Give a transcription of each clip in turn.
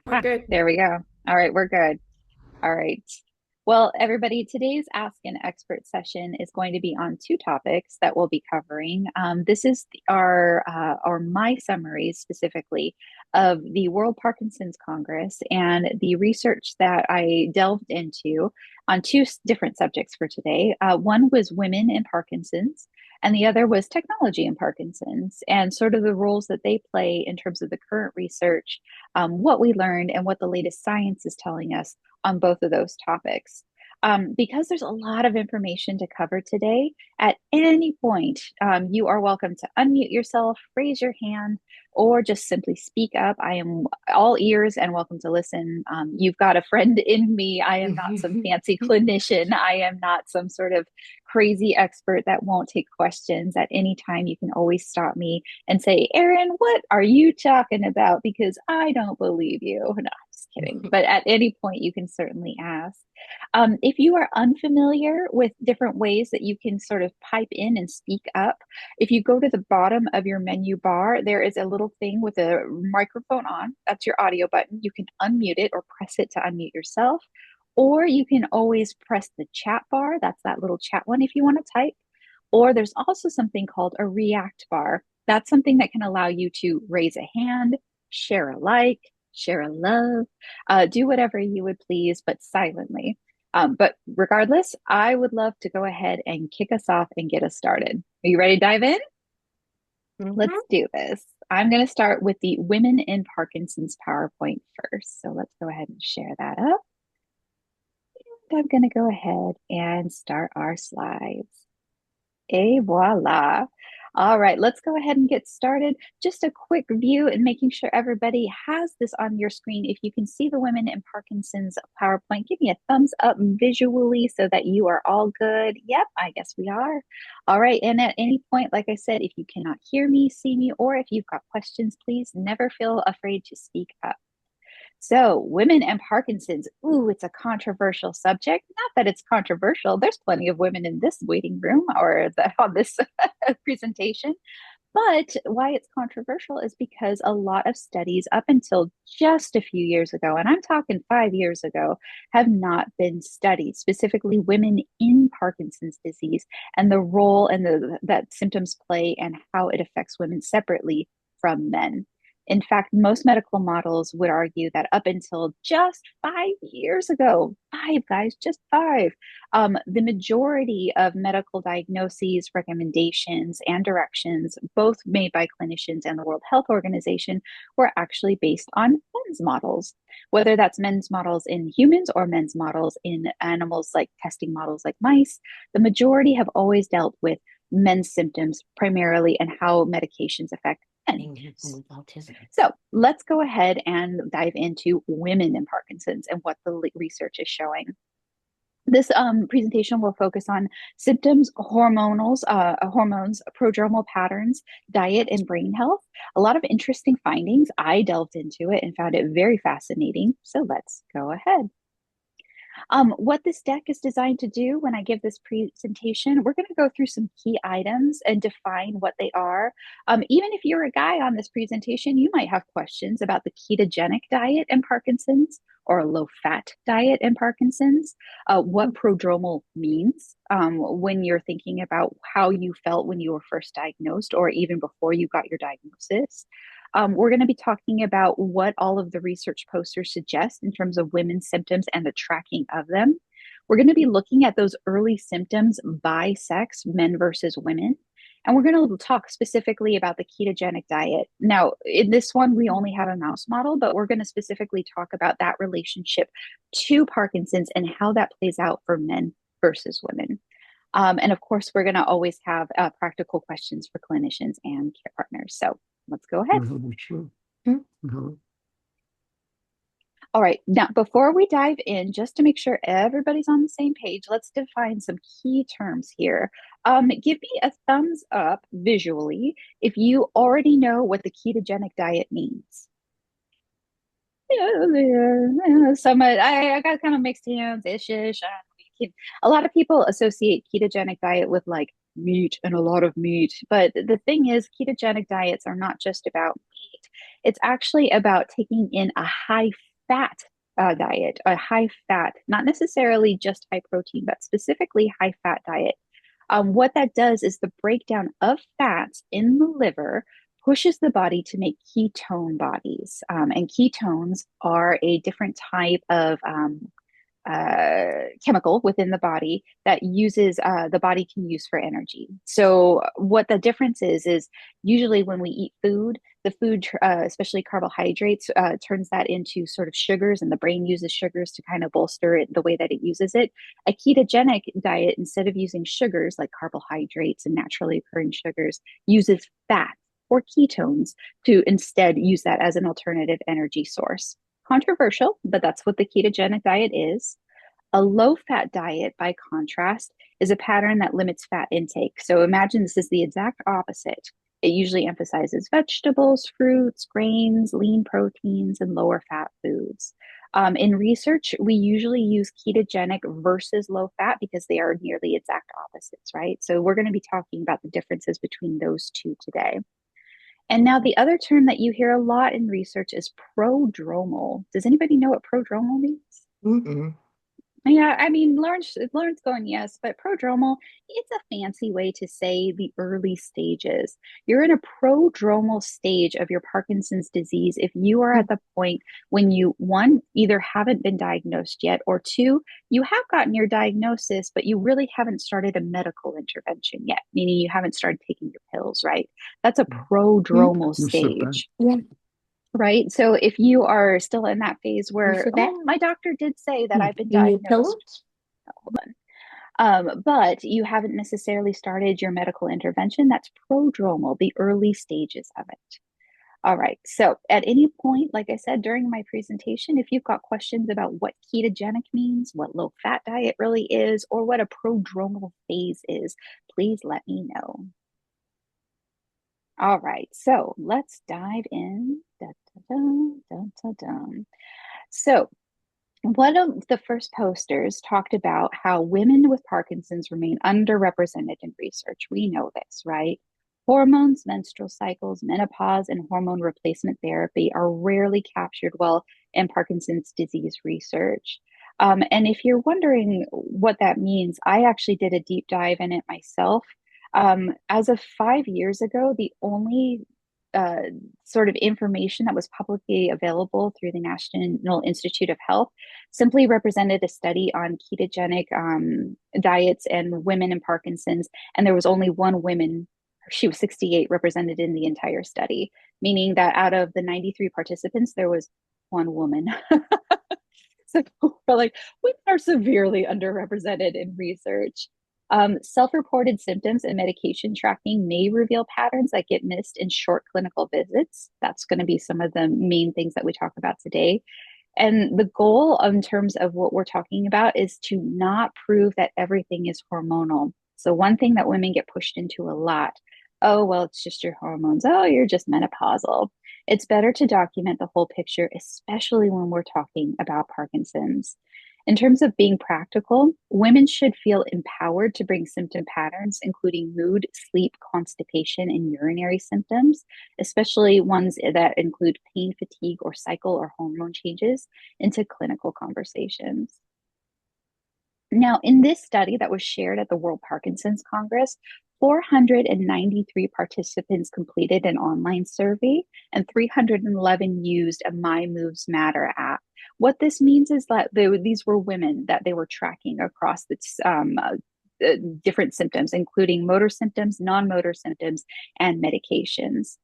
We're Ah, good. there we go. All right, we're good. All right. Well, everybody, today's Ask an Expert session is going to be on two topics that we'll be covering. This is our my summary specifically of the World Parkinson's Congress and the research that I delved into on two different subjects for today. One was women in Parkinson's, and the other was technology in Parkinson's, and sort of the roles that they play in terms of the current research, what we learned, and what the latest science is telling us on both of those topics. Because there's a lot of information to cover today, at any point, you are welcome to unmute yourself, raise your hand, or just simply speak up. I am all ears and welcome to listen. You've got a friend in me. I am not some fancy clinician. I am not some sort of crazy expert that won't take questions. At any time, you can always stop me and say, Erin, what are you talking about? Because I don't believe you. No, just kidding. But at any point, you can certainly ask. If you are unfamiliar with different ways that you can sort of pipe in and speak up, if you go to the bottom of your menu bar, there is a little thing with a microphone on. That's your audio button. You can unmute it or press it to unmute yourself. Or you can always press the chat bar. That's that little chat one if you want to type. Or there's also something called a react bar. That's something that can allow you to raise a hand, share a like, share a love, do whatever you would please, but silently. But regardless, I would love to go ahead and kick us off and get us started. Are you ready to dive in? Let's hmm do this. I'm going to start with the Women in Parkinson's PowerPoint first. So let's go ahead and share that up. And I'm going to go ahead and start our slides. Et voila. All right, let's go ahead and get started. Just a quick view and making sure everybody has this on your screen. If you can see the Women in Parkinson's PowerPoint, give me a thumbs up visually so that you are all good. Yep, I guess we are. All right, and at any point, like I said, if you cannot hear me, see me, or if you've got questions, please never feel afraid to speak up. So, women and Parkinson's. Ooh, it's a controversial subject. Not that it's controversial. There's plenty of women in this waiting room or on this presentation. But why it's controversial is because a lot of studies up until just a few years ago, and I'm talking 5 years ago, have not been studied, specifically women in Parkinson's disease and the role and that symptoms play and how it affects women separately from men. In fact, most medical models would argue that up until just 5 years ago, five guys, just five, the majority of medical diagnoses, recommendations, and directions, both made by clinicians and the World Health Organization, were actually based on men's models. Whether that's men's models in humans or men's models in animals, like testing models like mice, the majority have always dealt with men's symptoms primarily and how medications affect men. With autism. So let's go ahead and dive into women in Parkinson's and what the research is showing. This presentation will focus on symptoms, hormones, prodromal patterns, diet, and brain health. A lot of interesting findings. I delved into it and found it very fascinating. So let's go ahead. What this deck is designed to do when I give this presentation, we're going to go through some key items and define what they are. Even if you're a guy on this presentation, you might have questions about the ketogenic diet in Parkinson's or a low fat diet in Parkinson's, what prodromal means when you're thinking about how you felt when you were first diagnosed or even before you got your diagnosis. We're going to be talking about what all of the research posters suggest in terms of women's symptoms and the tracking of them. We're going to be looking at those early symptoms by sex, men versus women. And we're going to talk specifically about the ketogenic diet. Now, in this one, we only have a mouse model, but we're going to specifically talk about that relationship to Parkinson's and how that plays out for men versus women. And of course, we're going to always have practical questions for clinicians and care partners. So let's go ahead. Sure. All right. Now, before we dive in, just to make sure everybody's on the same page, let's define some key terms here. Give me a thumbs up visually if you already know what the ketogenic diet means. Some I got kind of mixed hands, ish. A lot of people associate ketogenic diet with like meat and a lot of meat, but the thing is, ketogenic diets are not just about meat. It's actually about taking in a high fat diet, a high fat, not necessarily just high protein, but specifically high fat diet. What that does is the breakdown of fats in the liver pushes the body to make ketone bodies. And ketones are a different type of chemical within the body that uses the body can use for energy. So what the difference is usually when we eat food, the food, especially carbohydrates, turns that into sort of sugars, and the brain uses sugars to kind of bolster it the way that it uses it. A ketogenic diet, instead of using sugars like carbohydrates and naturally occurring sugars, uses fat or ketones to instead use that as an alternative energy source. Controversial, but that's what the ketogenic diet is. A low fat diet, by contrast, is a pattern that limits fat intake. So imagine this is the exact opposite. It usually emphasizes vegetables, fruits, grains, lean proteins, and lower fat foods. In research, we usually use ketogenic versus low fat because they are nearly exact opposites, right? So we're going to be talking about the differences between those two today. And now the other term that you hear a lot in research is prodromal. Does anybody know what prodromal means? Mm-mm. Yeah, I mean, Lawrence going yes, but prodromal, it's a fancy way to say the early stages. You're in a prodromal stage of your Parkinson's disease if you are at the point when you, one, either haven't been diagnosed yet, or two, you have gotten your diagnosis, but you really haven't started a medical intervention yet, meaning you haven't started taking your pills, right? That's a prodromal You're so bad. stage. Right. So if you are still in that phase You're where, so bad. oh, my doctor did say that I've been You need diagnosed, pillows? hold but you haven't necessarily started your medical intervention, that's prodromal, the early stages of it. All right. So at any point, like I said during my presentation, if you've got questions about what ketogenic means, what low fat diet really is, or what a prodromal phase is, please let me know. All right. So let's dive in. Da, da, da, da, da, da. So, one of the first posters talked about how women with Parkinson's remain underrepresented in research. We know this, right? Hormones, menstrual cycles, menopause, and hormone replacement therapy are rarely captured well in Parkinson's disease research. And if you're wondering what that means, I actually did a deep dive in it myself. As of 5 years ago, the only uh, sort of information that was publicly available through the National Institute of Health simply represented a study on ketogenic diets and women and Parkinson's. And there was only one woman, she was 68, represented in the entire study, meaning that out of the 93 participants, there was one woman. So we're like, women are severely underrepresented in research. Self-reported symptoms and medication tracking may reveal patterns that get missed in short clinical visits. That's going to be some of the main things that we talk about today. And the goal in terms of what we're talking about is to not prove that everything is hormonal. So one thing that women get pushed into a lot, oh, well, it's just your hormones. Oh, you're just menopausal. It's better to document the whole picture, especially when we're talking about Parkinson's. In terms of being practical, women should feel empowered to bring symptom patterns, including mood, sleep, constipation, and urinary symptoms, especially ones that include pain, fatigue, or cycle or hormone changes, into clinical conversations. Now, in this study that was shared at the World Parkinson's Congress, 493 participants completed an online survey and 311 used a My Moves Matter app. What this means is that these were women that they were tracking across different symptoms, including motor symptoms, non motor symptoms, and medications.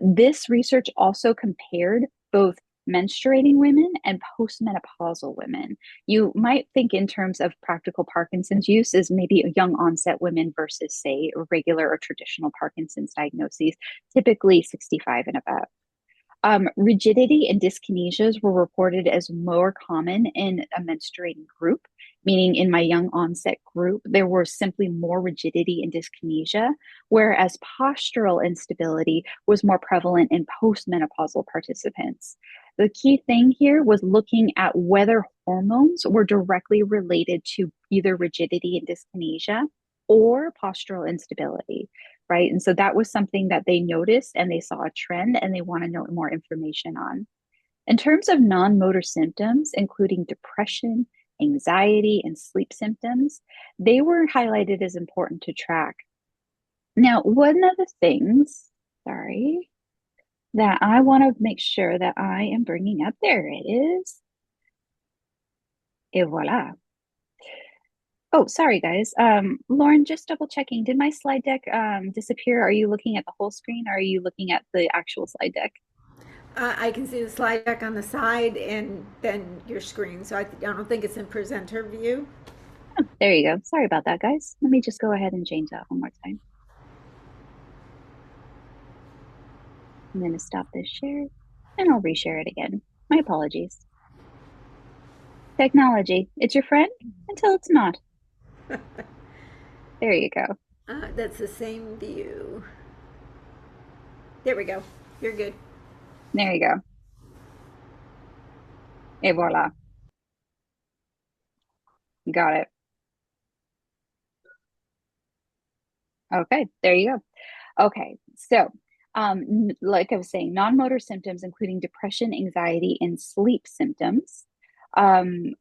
This research also compared both menstruating women and postmenopausal women. You might think in terms of practical Parkinson's use as maybe a young onset women versus, say, regular or traditional Parkinson's diagnoses, typically 65 and above. Rigidity and dyskinesias were reported as more common in a menstruating group, meaning in my young onset group, there was simply more rigidity and dyskinesia, whereas postural instability was more prevalent in postmenopausal participants. The key thing here was looking at whether hormones were directly related to either rigidity and dyskinesia or postural instability, right? And so that was something that they noticed and they saw a trend and they want to know more information on. In terms of non-motor symptoms, including depression, anxiety, and sleep symptoms, they were highlighted as important to track. Now, one of the things, sorry, that I want to make sure that I am bringing up, there it is. Et voila. Oh, sorry, guys. Lauren, just double checking. Did my slide deck disappear? Are you looking at the whole screen or are you looking at the actual slide deck? I can see the slide deck on the side and then your screen. So I don't think it's in presenter view. Oh, there you go. Sorry about that, guys. Let me just go ahead and change that one more time. I'm going to stop this share and I'll reshare it again. My apologies. Technology, it's your friend until it's not. There you go. That's the same view. There we go. You're good. There you go. Et voila. Got it. Okay, there you go. Okay, so like I was saying, non-motor symptoms, including depression, anxiety, and sleep symptoms,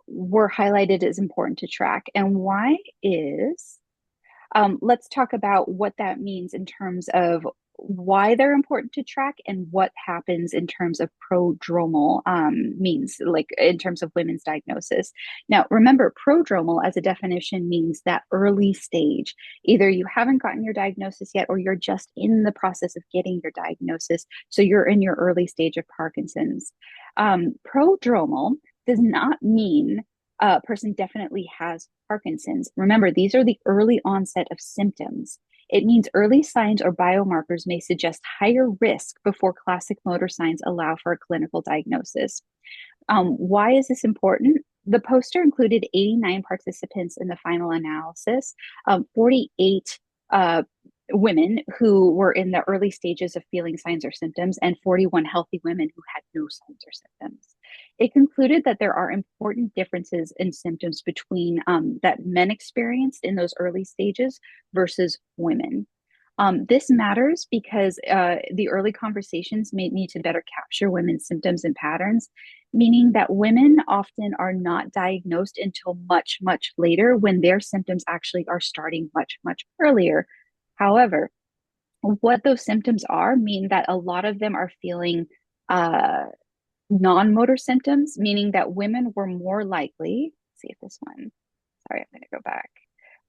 were highlighted as important to track. And why is let's talk about what that means in terms of why they're important to track and what happens in terms of prodromal means, like in terms of women's diagnosis. Now, remember, prodromal as a definition means that early stage. Either you haven't gotten your diagnosis yet or you're just in the process of getting your diagnosis. So you're in your early stage of Parkinson's. Prodromal does not mean a person definitely has Parkinson's. Remember, these are the early onset of symptoms. It means early signs or biomarkers may suggest higher risk before classic motor signs allow for a clinical diagnosis. Why is this important? The poster included 89 participants in the final analysis, 48 women who were in the early stages of feeling signs or symptoms, and 41 healthy women who had no signs or symptoms. It concluded that there are important differences in symptoms between that men experienced in those early stages versus women. This matters because the early conversations may need to better capture women's symptoms and patterns, meaning that women often are not diagnosed until much, much later when their symptoms actually are starting much, much earlier. However, what those symptoms are mean that a lot of them are feeling uh, non-motor symptoms, meaning that women were more likely, see if this one, sorry, I'm going to go back.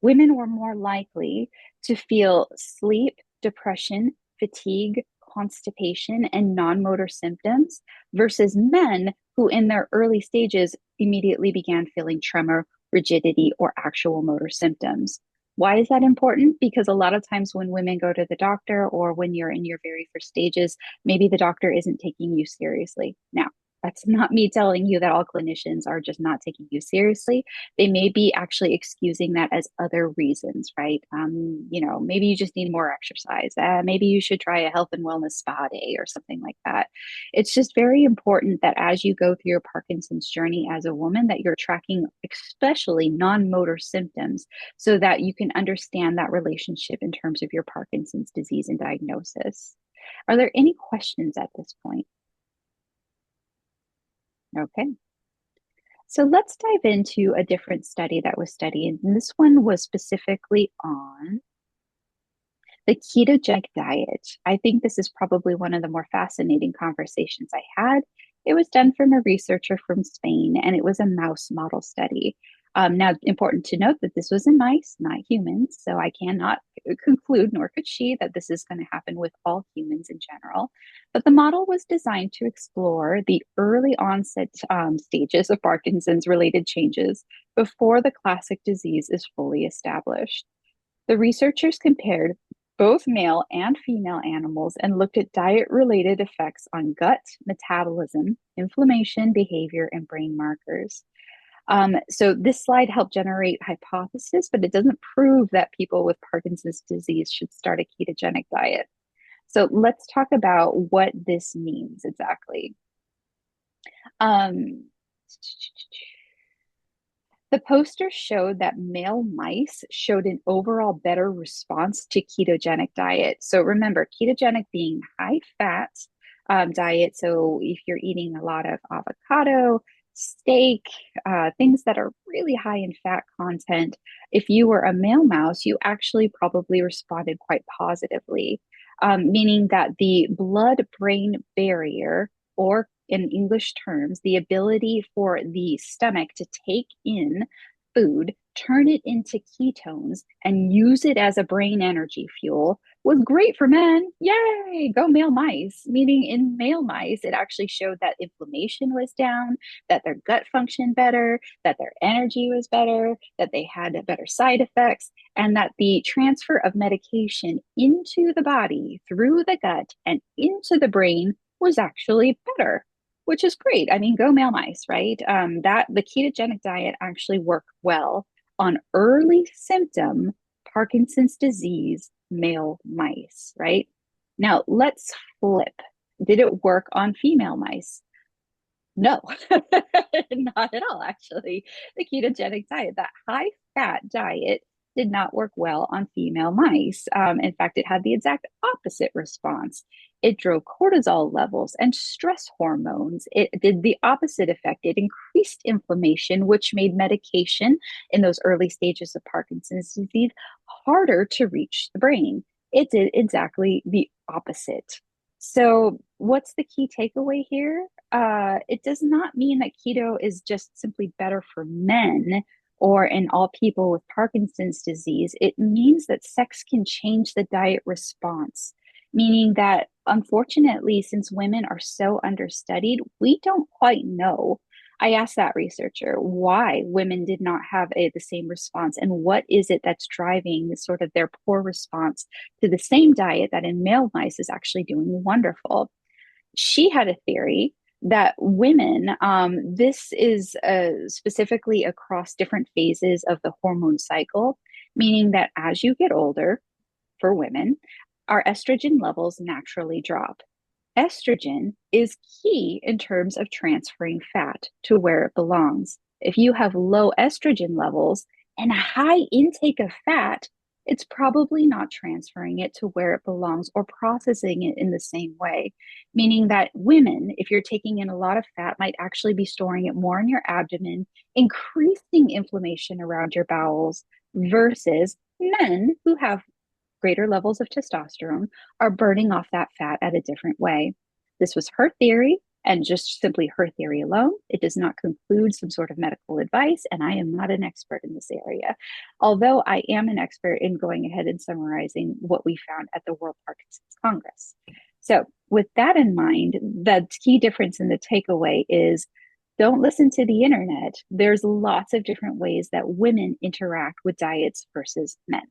Women were more likely to feel sleep, depression, fatigue, constipation, and non-motor symptoms versus men who in their early stages immediately began feeling tremor, rigidity, or actual motor symptoms. Why is that important? Because a lot of times when women go to the doctor or when you're in your very first stages, maybe the doctor isn't taking you seriously. Now, that's not me telling you that all clinicians are just not taking you seriously. They may be actually excusing that as other reasons, right? Maybe you just need more exercise. Maybe you should try a health and wellness spa day or something like that. It's just very important that as you go through your Parkinson's journey as a woman, that you're tracking especially non-motor symptoms so that you can understand that relationship in terms of your Parkinson's disease and diagnosis. Are there any questions at this point? Okay. So let's dive into a different study that was studied. And this one was specifically on the ketogenic diet. I think this is probably one of the more fascinating conversations I had. It was done from a researcher from Spain, and it was a mouse model study. Now, important to note that this was in mice, not humans. So I cannot conclude, nor could she, that this is going to happen with all humans in general. But the model was designed to explore the early onset stages of Parkinson's related changes before the classic disease is fully established. The researchers compared both male and female animals and looked at diet related effects on gut, metabolism, inflammation, behavior, and brain markers. So this slide helped generate hypothesis, but it doesn't prove that people with Parkinson's disease should start a ketogenic diet. So let's talk about what this means exactly. Um, The poster showed that male mice showed an overall better response to ketogenic diet. So remember, ketogenic being high fat, diet. So if you're eating a lot of avocado, steak, things that are really high in fat content, if you were a male mouse, you actually probably responded quite positively, meaning that the blood brain barrier, or in English terms, the ability for the stomach to take in food, turn it into ketones, and use it as a brain energy fuel was great for men. Yay, go male mice. Meaning in male mice, it actually showed that inflammation was down, that their gut functioned better, that their energy was better, that they had better side effects, and that the transfer of medication into the body through the gut and into the brain was actually better, which is great. I mean, go male mice, right? That the ketogenic diet actually worked well on early symptom Parkinson's disease male mice, right? Now let's flip. Did it work on female mice? No, not at all, actually. The ketogenic diet, that high fat diet, did not work well on female mice. In fact, it had the exact opposite response. It drove cortisol levels and stress hormones. It did the opposite effect. It increased inflammation, which made medication in those early stages of Parkinson's disease harder to reach the brain. It did exactly the opposite. So, what's the key takeaway here? It does not mean that keto is just simply better for men or in all people with Parkinson's disease. It means that sex can change the diet response, meaning that unfortunately, since women are so understudied, we don't quite know. I asked that researcher why women did not have the same response and what is it that's driving sort of their poor response to the same diet that in male mice is actually doing wonderful. She had a theory that women, this is specifically across different phases of the hormone cycle, meaning that as you get older, for women, our estrogen levels naturally drop. Estrogen is key in terms of transferring fat to where it belongs. If you have low estrogen levels and a high intake of fat, it's probably not transferring it to where it belongs or processing it in the same way. Meaning that women, if you're taking in a lot of fat, might actually be storing it more in your abdomen, increasing inflammation around your bowels, versus men who have greater levels of testosterone are burning off that fat at a different way. This was her theory and just simply her theory alone. It does not conclude some sort of medical advice, and I am not an expert in this area. Although I am an expert in going ahead and summarizing what we found at the World Parkinson's Congress. So, with that in mind, the key difference in the takeaway is don't listen to the internet. There's lots of different ways that women interact with diets versus men.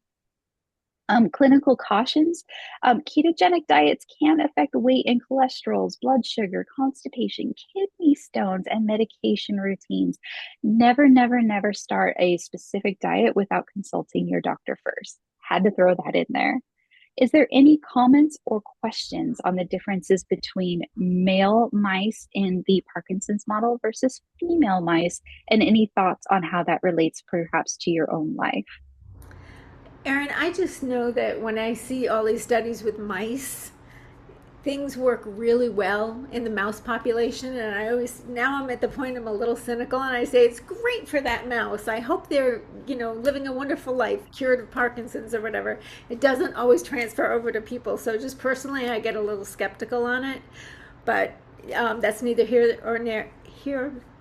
Clinical cautions. Ketogenic diets can affect weight and cholesterols, blood sugar, constipation, kidney stones, and medication routines. Never, never, never start a specific diet without consulting your doctor first. Had to throw that in there. Is there any comments or questions on the differences between male mice in the Parkinson's model versus female mice, and any thoughts on how that relates perhaps to your own life? Erin, I just know that when I see all these studies with mice, things work really well in the mouse population. And I always, now I'm at the point I'm a little cynical and I say, it's great for that mouse. I hope they're, living a wonderful life, cured of Parkinson's or whatever. It doesn't always transfer over to people. So just personally, I get a little skeptical on it. But that's neither here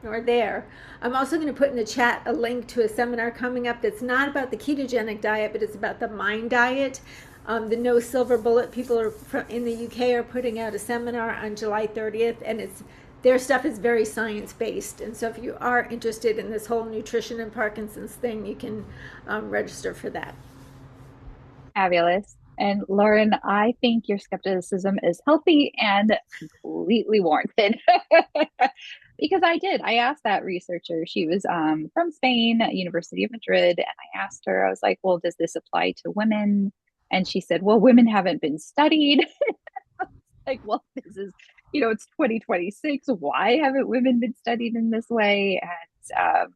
nor there. I'm also going to put in the chat a link to a seminar coming up that's not about the ketogenic diet, but it's about the mind diet. The No Silver Bullet people in the UK are putting out a seminar on July 30th, and their stuff is very science-based. And so if you are interested in this whole nutrition and Parkinson's thing, you can register for that. Fabulous. And Lauren, I think your skepticism is healthy and completely warranted. Because I asked that researcher. She was from Spain, University of Madrid, and I asked her, I was like, well, does this apply to women? And she said, well, women haven't been studied. Like, well, this is, it's 2026. Why haven't women been studied in this way? And,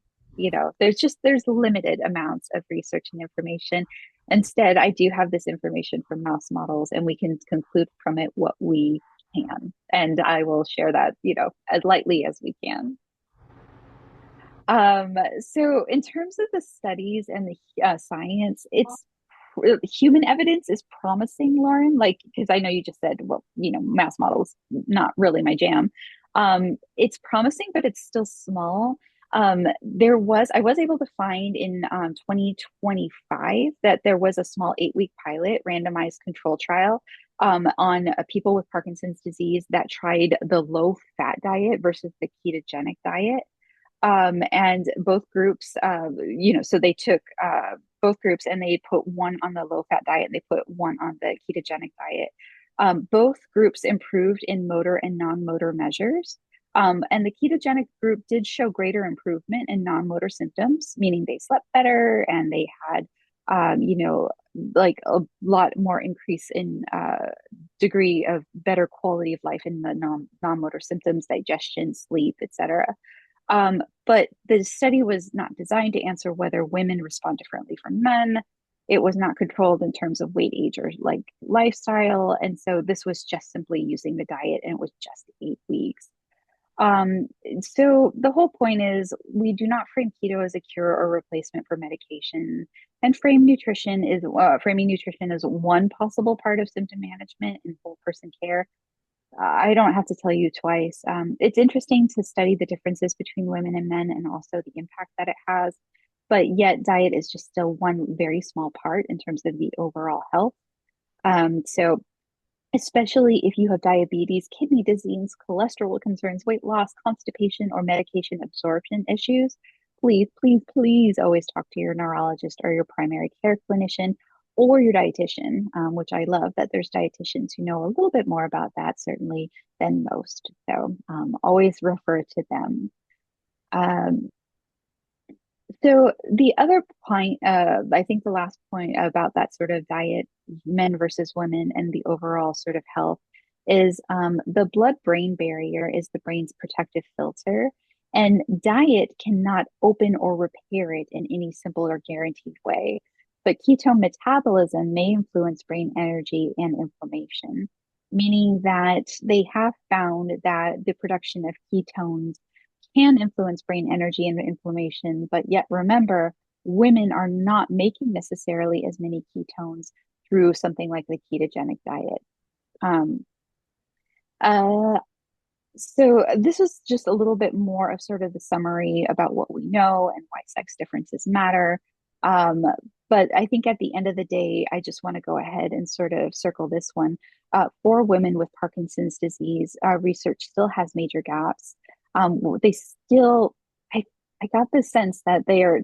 there's limited amounts of research and information. Instead, I do have this information from mouse models, and we can conclude from it what we can. And I will share that, as lightly as we can. So in terms of the studies and the science, it's human evidence is promising, Lauren. Like, because I know you just said, well, mouse models, not really my jam. It's promising, but it's still small. I was able to find in 2025 that there was a small 8-week pilot randomized control trial on people with Parkinson's disease that tried the low fat diet versus the ketogenic diet. And both groups, so they took both groups and they put one on the low fat diet and they put one on the ketogenic diet. Both groups improved in motor and non-motor measures. And the ketogenic group did show greater improvement in non-motor symptoms, meaning they slept better and they had, like a lot more increase in degree of better quality of life in the non-motor symptoms, digestion, sleep, etc. But the study was not designed to answer whether women respond differently from men. It was not controlled in terms of weight, age, or like lifestyle. And so this was just simply using the diet, and it was just 8 weeks. So the whole point is we do not frame keto as a cure or replacement for medication, and framing nutrition is one possible part of symptom management and whole person care. I don't have to tell you twice. It's interesting to study the differences between women and men and also the impact that it has. But yet, diet is just still one very small part in terms of the overall health. So, especially if you have diabetes, kidney disease, cholesterol concerns, weight loss, constipation, or medication absorption issues, please, please, please always talk to your neurologist or your primary care clinician or your dietitian, which I love that there's dietitians who know a little bit more about that, certainly, than most. So always refer to them. Um, so the other point, I think the last point about that sort of diet, men versus women, and the overall sort of health is the blood-brain barrier is the brain's protective filter, and diet cannot open or repair it in any simple or guaranteed way. But ketone metabolism may influence brain energy and inflammation, meaning that they have found that the production of ketones can influence brain energy and inflammation. But yet, remember, women are not making necessarily as many ketones through something like the ketogenic diet. Um, uh, so this was just a little bit more of sort of the summary about what we know and why sex differences matter. Um, but I think at the end of the day, I just want to go ahead and sort of circle this one. For women with Parkinson's disease, research still has major gaps. They still, I, I got the sense that they're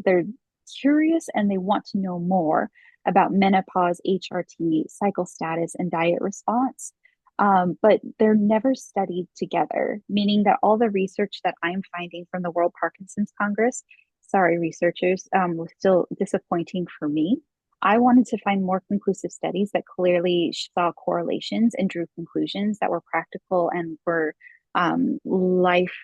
curious and they want to know more about menopause, HRT, cycle status, and diet response. But they're never studied together, meaning that all the research that I'm finding from the World Parkinson's Congress, sorry, researchers, was still disappointing for me. I wanted to find more conclusive studies that clearly saw correlations and drew conclusions that were practical and were life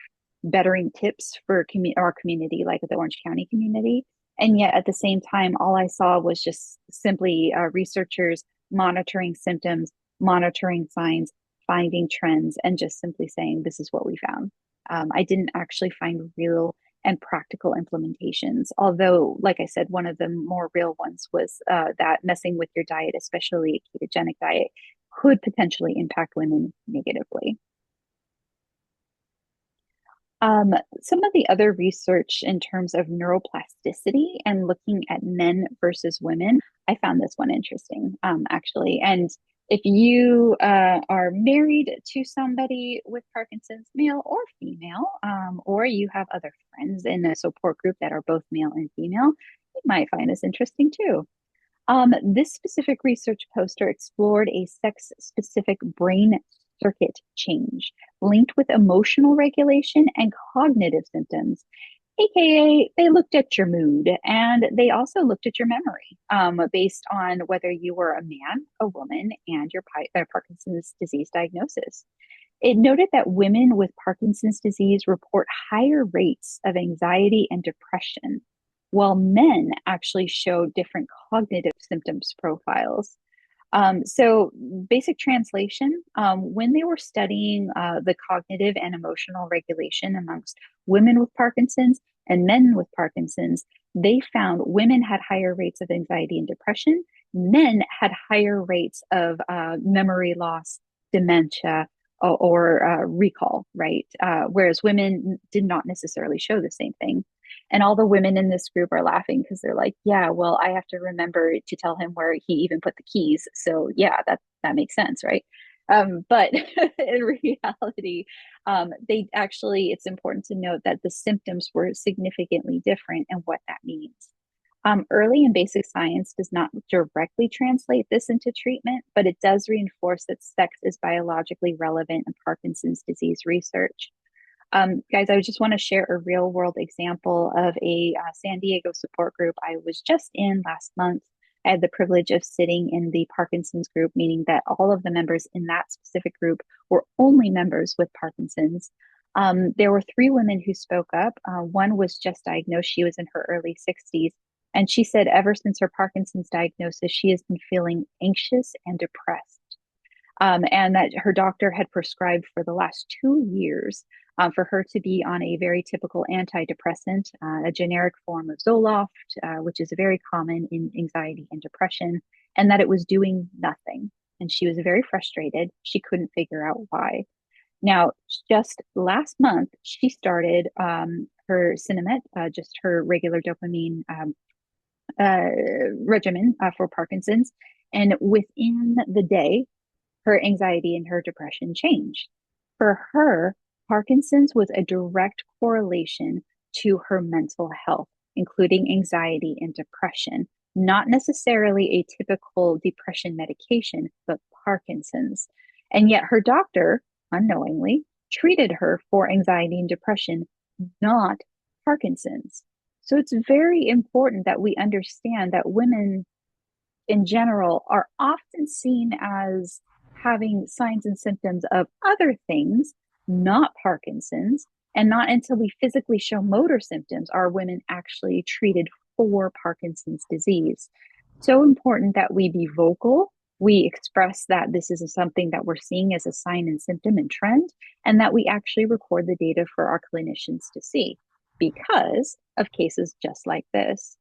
bettering tips for our community, like the Orange County community. And yet, at the same time, all I saw was just simply researchers monitoring symptoms, monitoring signs, finding trends, and just simply saying, this is what we found. I didn't actually find real and practical implementations. Although, like I said, one of the more real ones was that messing with your diet, especially a ketogenic diet, could potentially impact women negatively. Um, some of the other research in terms of neuroplasticity and looking at men versus women, I found this one interesting, actually. And if you are married to somebody with Parkinson's, male or female, or you have other friends in a support group that are both male and female, you might find this interesting too. This specific research poster explored a sex specific brain circuit change linked with emotional regulation and cognitive symptoms. AKA, they looked at your mood and they also looked at your memory based on whether you were a man, a woman, and your Parkinson's disease diagnosis. It noted that women with Parkinson's disease report higher rates of anxiety and depression, while men actually show different cognitive symptoms profiles. So, basic translation, when they were studying the cognitive and emotional regulation amongst women with Parkinson's and men with Parkinson's, they found women had higher rates of anxiety and depression. Men had higher rates of memory loss, dementia, or recall, right? Whereas women did not necessarily show the same thing. And all the women in this group are laughing because they're like, yeah, well, I have to remember to tell him where he even put the keys. So yeah, that makes sense, right? But in reality, they actually, it's important to note that the symptoms were significantly different and what that means. Early and basic science does not directly translate this into treatment, but it does reinforce that sex is biologically relevant in Parkinson's disease research. Guys, I just want to share a real world example of a San Diego support group I was just in last month. I had the privilege of sitting in the Parkinson's group, meaning that all of the members in that specific group were only members with Parkinson's. There were three women who spoke up. One was just diagnosed, she was in her early 60s. And she said, ever since her Parkinson's diagnosis, she has been feeling anxious and depressed. And that her doctor had prescribed for the last 2 years for her to be on a very typical antidepressant, a generic form of Zoloft, which is very common in anxiety and depression, and that it was doing nothing. And she was very frustrated. She couldn't figure out why. Now, just last month, she started her Cinemet, just her regular dopamine regimen for Parkinson's. And within the day, her anxiety and her depression changed. For her, Parkinson's was a direct correlation to her mental health, including anxiety and depression, not necessarily a typical depression medication, but Parkinson's. And yet her doctor, unknowingly, treated her for anxiety and depression, not Parkinson's. So it's very important that we understand that women in general are often seen as having signs and symptoms of other things, not Parkinson's. And not until we physically show motor symptoms are women actually treated for Parkinson's disease. So important that we be vocal. We express that this is something that we're seeing as a sign and symptom and trend, and that we actually record the data for our clinicians to see because of cases just like this.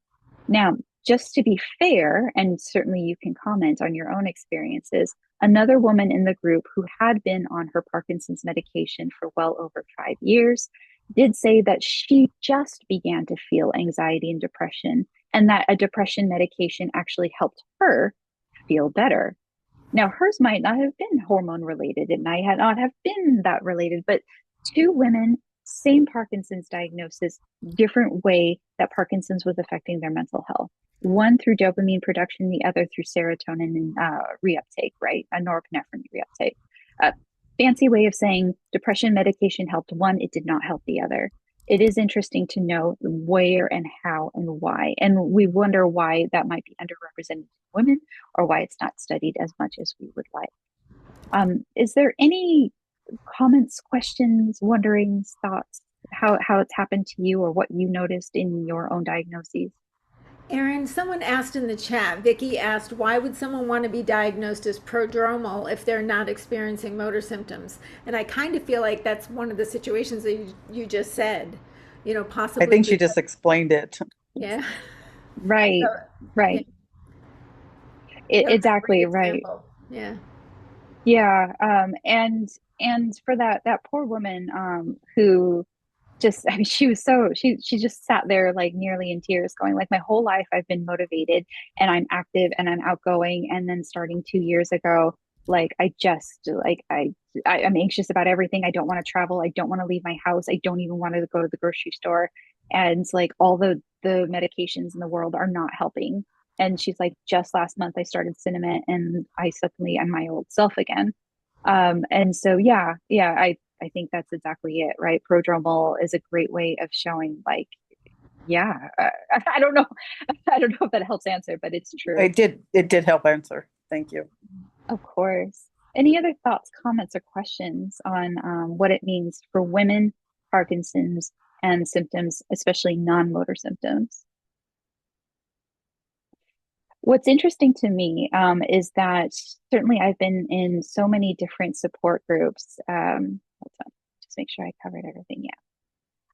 Now, just to be fair, and certainly you can comment on your own experiences, another woman in the group who had been on her Parkinson's medication for well over 5 years did say that she just began to feel anxiety and depression, and that a depression medication actually helped her feel better. Now, hers might not have been hormone related, it might not have been that related, but two women, same Parkinson's diagnosis, different way that Parkinson's was affecting their mental health. One through dopamine production, the other through serotonin and reuptake, right? A norepinephrine reuptake. Fancy way of saying depression medication helped one, it did not help the other. It is interesting to know where and how and why. And we wonder why that might be underrepresented in women or why it's not studied as much as we would like. Is there any comments, questions, wonderings, thoughts, how it's happened to you or what you noticed in your own diagnoses? Erin, someone asked in the chat, Vicky asked, why would someone want to be diagnosed as prodromal if they're not experiencing motor symptoms? And I kind of feel like that's one of the situations that you just said, I possibly think she because, just explained it. yeah. So, Right, yeah, right. that was a great Exactly right. example. Yeah. Yeah. And for that poor woman who just, I mean, she was so she just sat there like nearly in tears going like, my whole life I've been motivated and I'm active and I'm outgoing, and then starting 2 years ago, like I just like I'm anxious about everything. I don't want to travel, I don't want to leave my house, I don't even want to go to the grocery store, and like all the medications in the world are not helping. And she's like, just last month I started Cinnamon and I suddenly am my old self again. And so yeah, I think that's exactly it, right? Prodromal is a great way of showing like, yeah, I don't know. I don't know if that helps answer, but it's true. It did help answer. Thank you. Of course. Any other thoughts, comments, or questions on what it means for women, Parkinson's, and symptoms, especially non-motor symptoms? What's interesting to me is that certainly I've been in so many different support groups. Hold on, just make sure I covered everything. Yeah.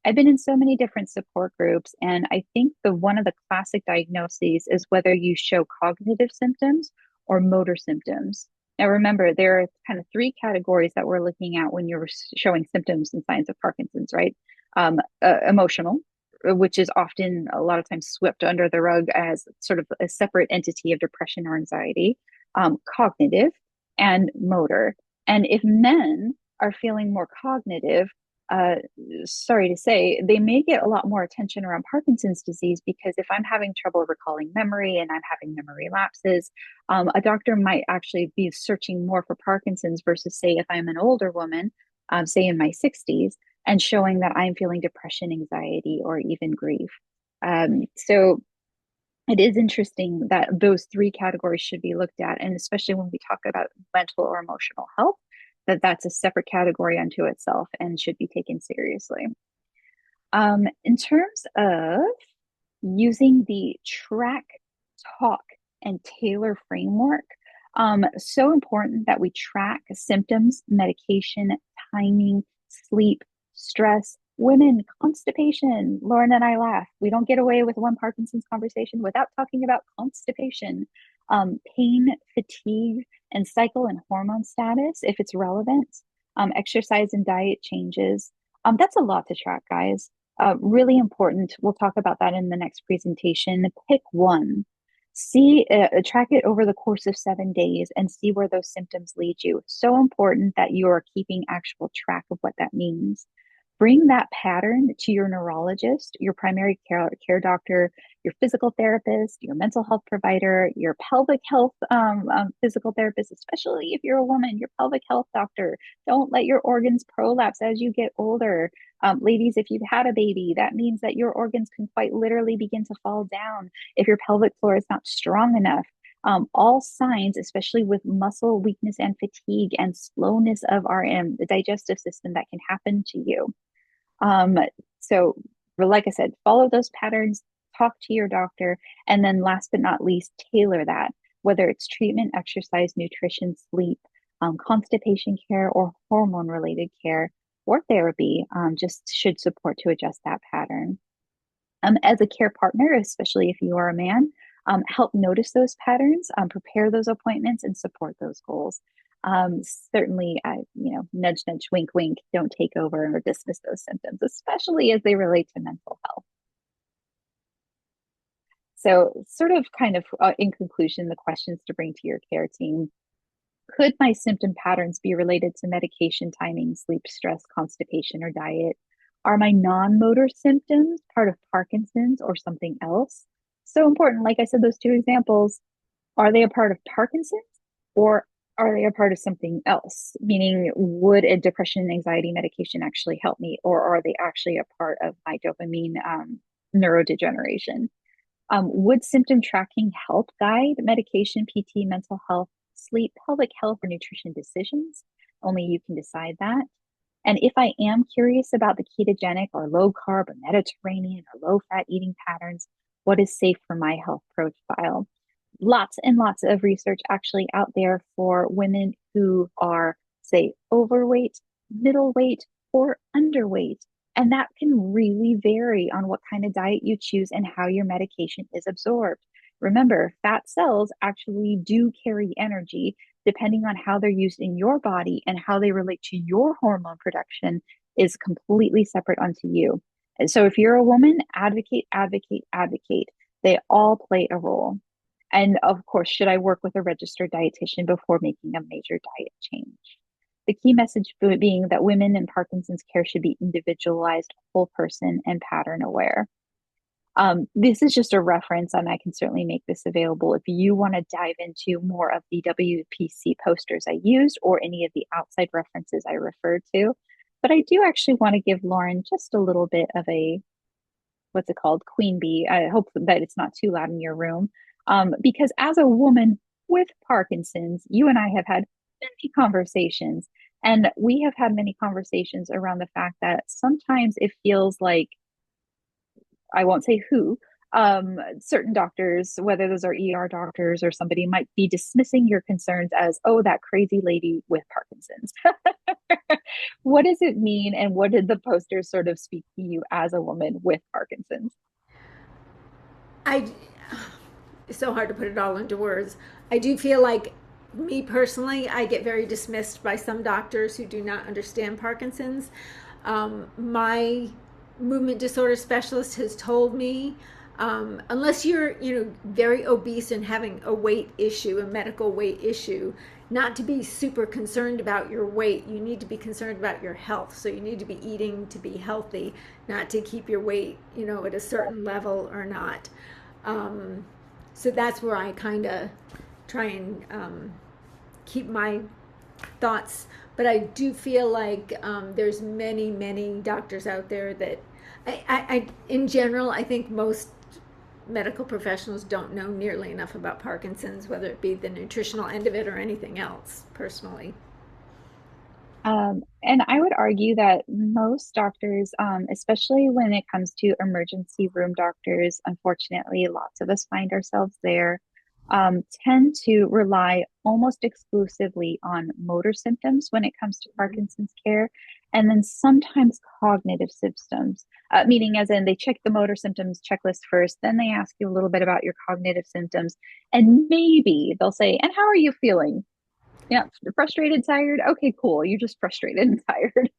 I've been in so many different support groups, and I think the one of the classic diagnoses is whether you show cognitive symptoms or motor symptoms. Now, remember, there are kind of three categories that we're looking at when you're showing symptoms and signs of Parkinson's, right? Emotional, which is often a lot of times swept under the rug as sort of a separate entity of depression or anxiety, cognitive, and motor. And if men are feeling more cognitive, uh, sorry to say, they may get a lot more attention around Parkinson's disease because if I'm having trouble recalling memory and I'm having memory lapses, a doctor might actually be searching more for Parkinson's versus, say, if I'm an older woman, say in my 60s, and showing that I'm feeling depression, anxiety, or even grief. So it is interesting that those three categories should be looked at, and especially when we talk about mental or emotional health, that that's a separate category unto itself and should be taken seriously. In terms of using the track, talk, and tailor framework, so important that we track symptoms, medication, timing, sleep, stress, women, constipation. Lauren and I laugh. We don't get away with one Parkinson's conversation without talking about constipation, pain, fatigue, and cycle and hormone status if it's relevant, exercise and diet changes. That's a lot to track, guys. Really important. We'll talk about that in the next presentation. Pick one. See, track it over the course of 7 days and see where those symptoms lead you. So important that you are keeping actual track of what that means. Bring that pattern to your neurologist, your primary care doctor, your physical therapist, your mental health provider, your pelvic health physical therapist, especially if you're a woman, your pelvic health doctor. Don't let your organs prolapse as you get older. Ladies, if you've had a baby, that means that your organs can quite literally begin to fall down if your pelvic floor is not strong enough. All signs, especially with muscle weakness and fatigue and slowness of our the digestive system, that can happen to you. Um, so, like I said, follow those patterns, talk to your doctor, and then last but not least, tailor that, whether it's treatment, exercise, nutrition, sleep, constipation care, or hormone related care or therapy, just should support to adjust that pattern. As a care partner, especially if you are a man, help notice those patterns, prepare those appointments, and support those goals. Certainly, nudge, nudge, wink, wink, don't take over or dismiss those symptoms, especially as they relate to mental health. So, sort of kind of in conclusion, the questions to bring to your care team. Could my symptom patterns be related to medication, timing, sleep, stress, constipation, or diet? Are my non-motor symptoms part of Parkinson's or something else? So important. Like I said, those two examples, are they a part of Parkinson's or are they a part of something else? Meaning, would a depression and anxiety medication actually help me, or are they actually a part of my dopamine neurodegeneration? Would symptom tracking help guide medication, PT, mental health, sleep, pelvic health, or nutrition decisions? Only you can decide that. And if I am curious about the ketogenic or low carb or Mediterranean or low fat eating patterns, what is safe for my health profile? Lots and lots of research actually out there for women who are, say, overweight, middleweight, or underweight. And that can really vary on what kind of diet you choose and how your medication is absorbed. Remember, fat cells actually do carry energy depending on how they're used in your body, and how they relate to your hormone production is completely separate unto you. And so if you're a woman, advocate, advocate, advocate. They all play a role. And of course, should I work with a registered dietitian before making a major diet change? The key message being that women in Parkinson's care should be individualized, whole person, and pattern aware. This is just a reference, and I can certainly make this available if you want to dive into more of the WPC posters I used or any of the outside references I referred to. But I do actually want to give Lauren just a little bit of a, what's it called, queen bee. I hope that it's not too loud in your room. Because as a woman with Parkinson's, you and I have had many conversations, and we have had many conversations around the fact that sometimes it feels like, I won't say who, certain doctors, whether those are ER doctors or somebody, might be dismissing your concerns as, oh, that crazy lady with Parkinson's. What does it mean? And what did the posters sort of speak to you as a woman with Parkinson's? I, it's so hard to put it all into words. I do feel like, me personally, I get very dismissed by some doctors who do not understand Parkinson's. My movement disorder specialist has told me, unless you're, very obese and having a weight issue, a medical weight issue, not to be super concerned about your weight. You need to be concerned about your health. So you need to be eating to be healthy, not to keep your weight, at a certain level or not. So that's where I kind of try and keep my thoughts. But I do feel like there's many, many doctors out there that in general, I think most medical professionals don't know nearly enough about Parkinson's, whether it be the nutritional end of it or anything else, personally. And I would argue that most doctors, especially when it comes to emergency room doctors, unfortunately, lots of us find ourselves there, tend to rely almost exclusively on motor symptoms when it comes to Parkinson's care, and then sometimes cognitive symptoms, meaning as in they check the motor symptoms checklist first, then they ask you a little bit about your cognitive symptoms, and maybe they'll say, and how are you feeling? Yeah, frustrated, tired. Okay, cool. You're just frustrated and tired.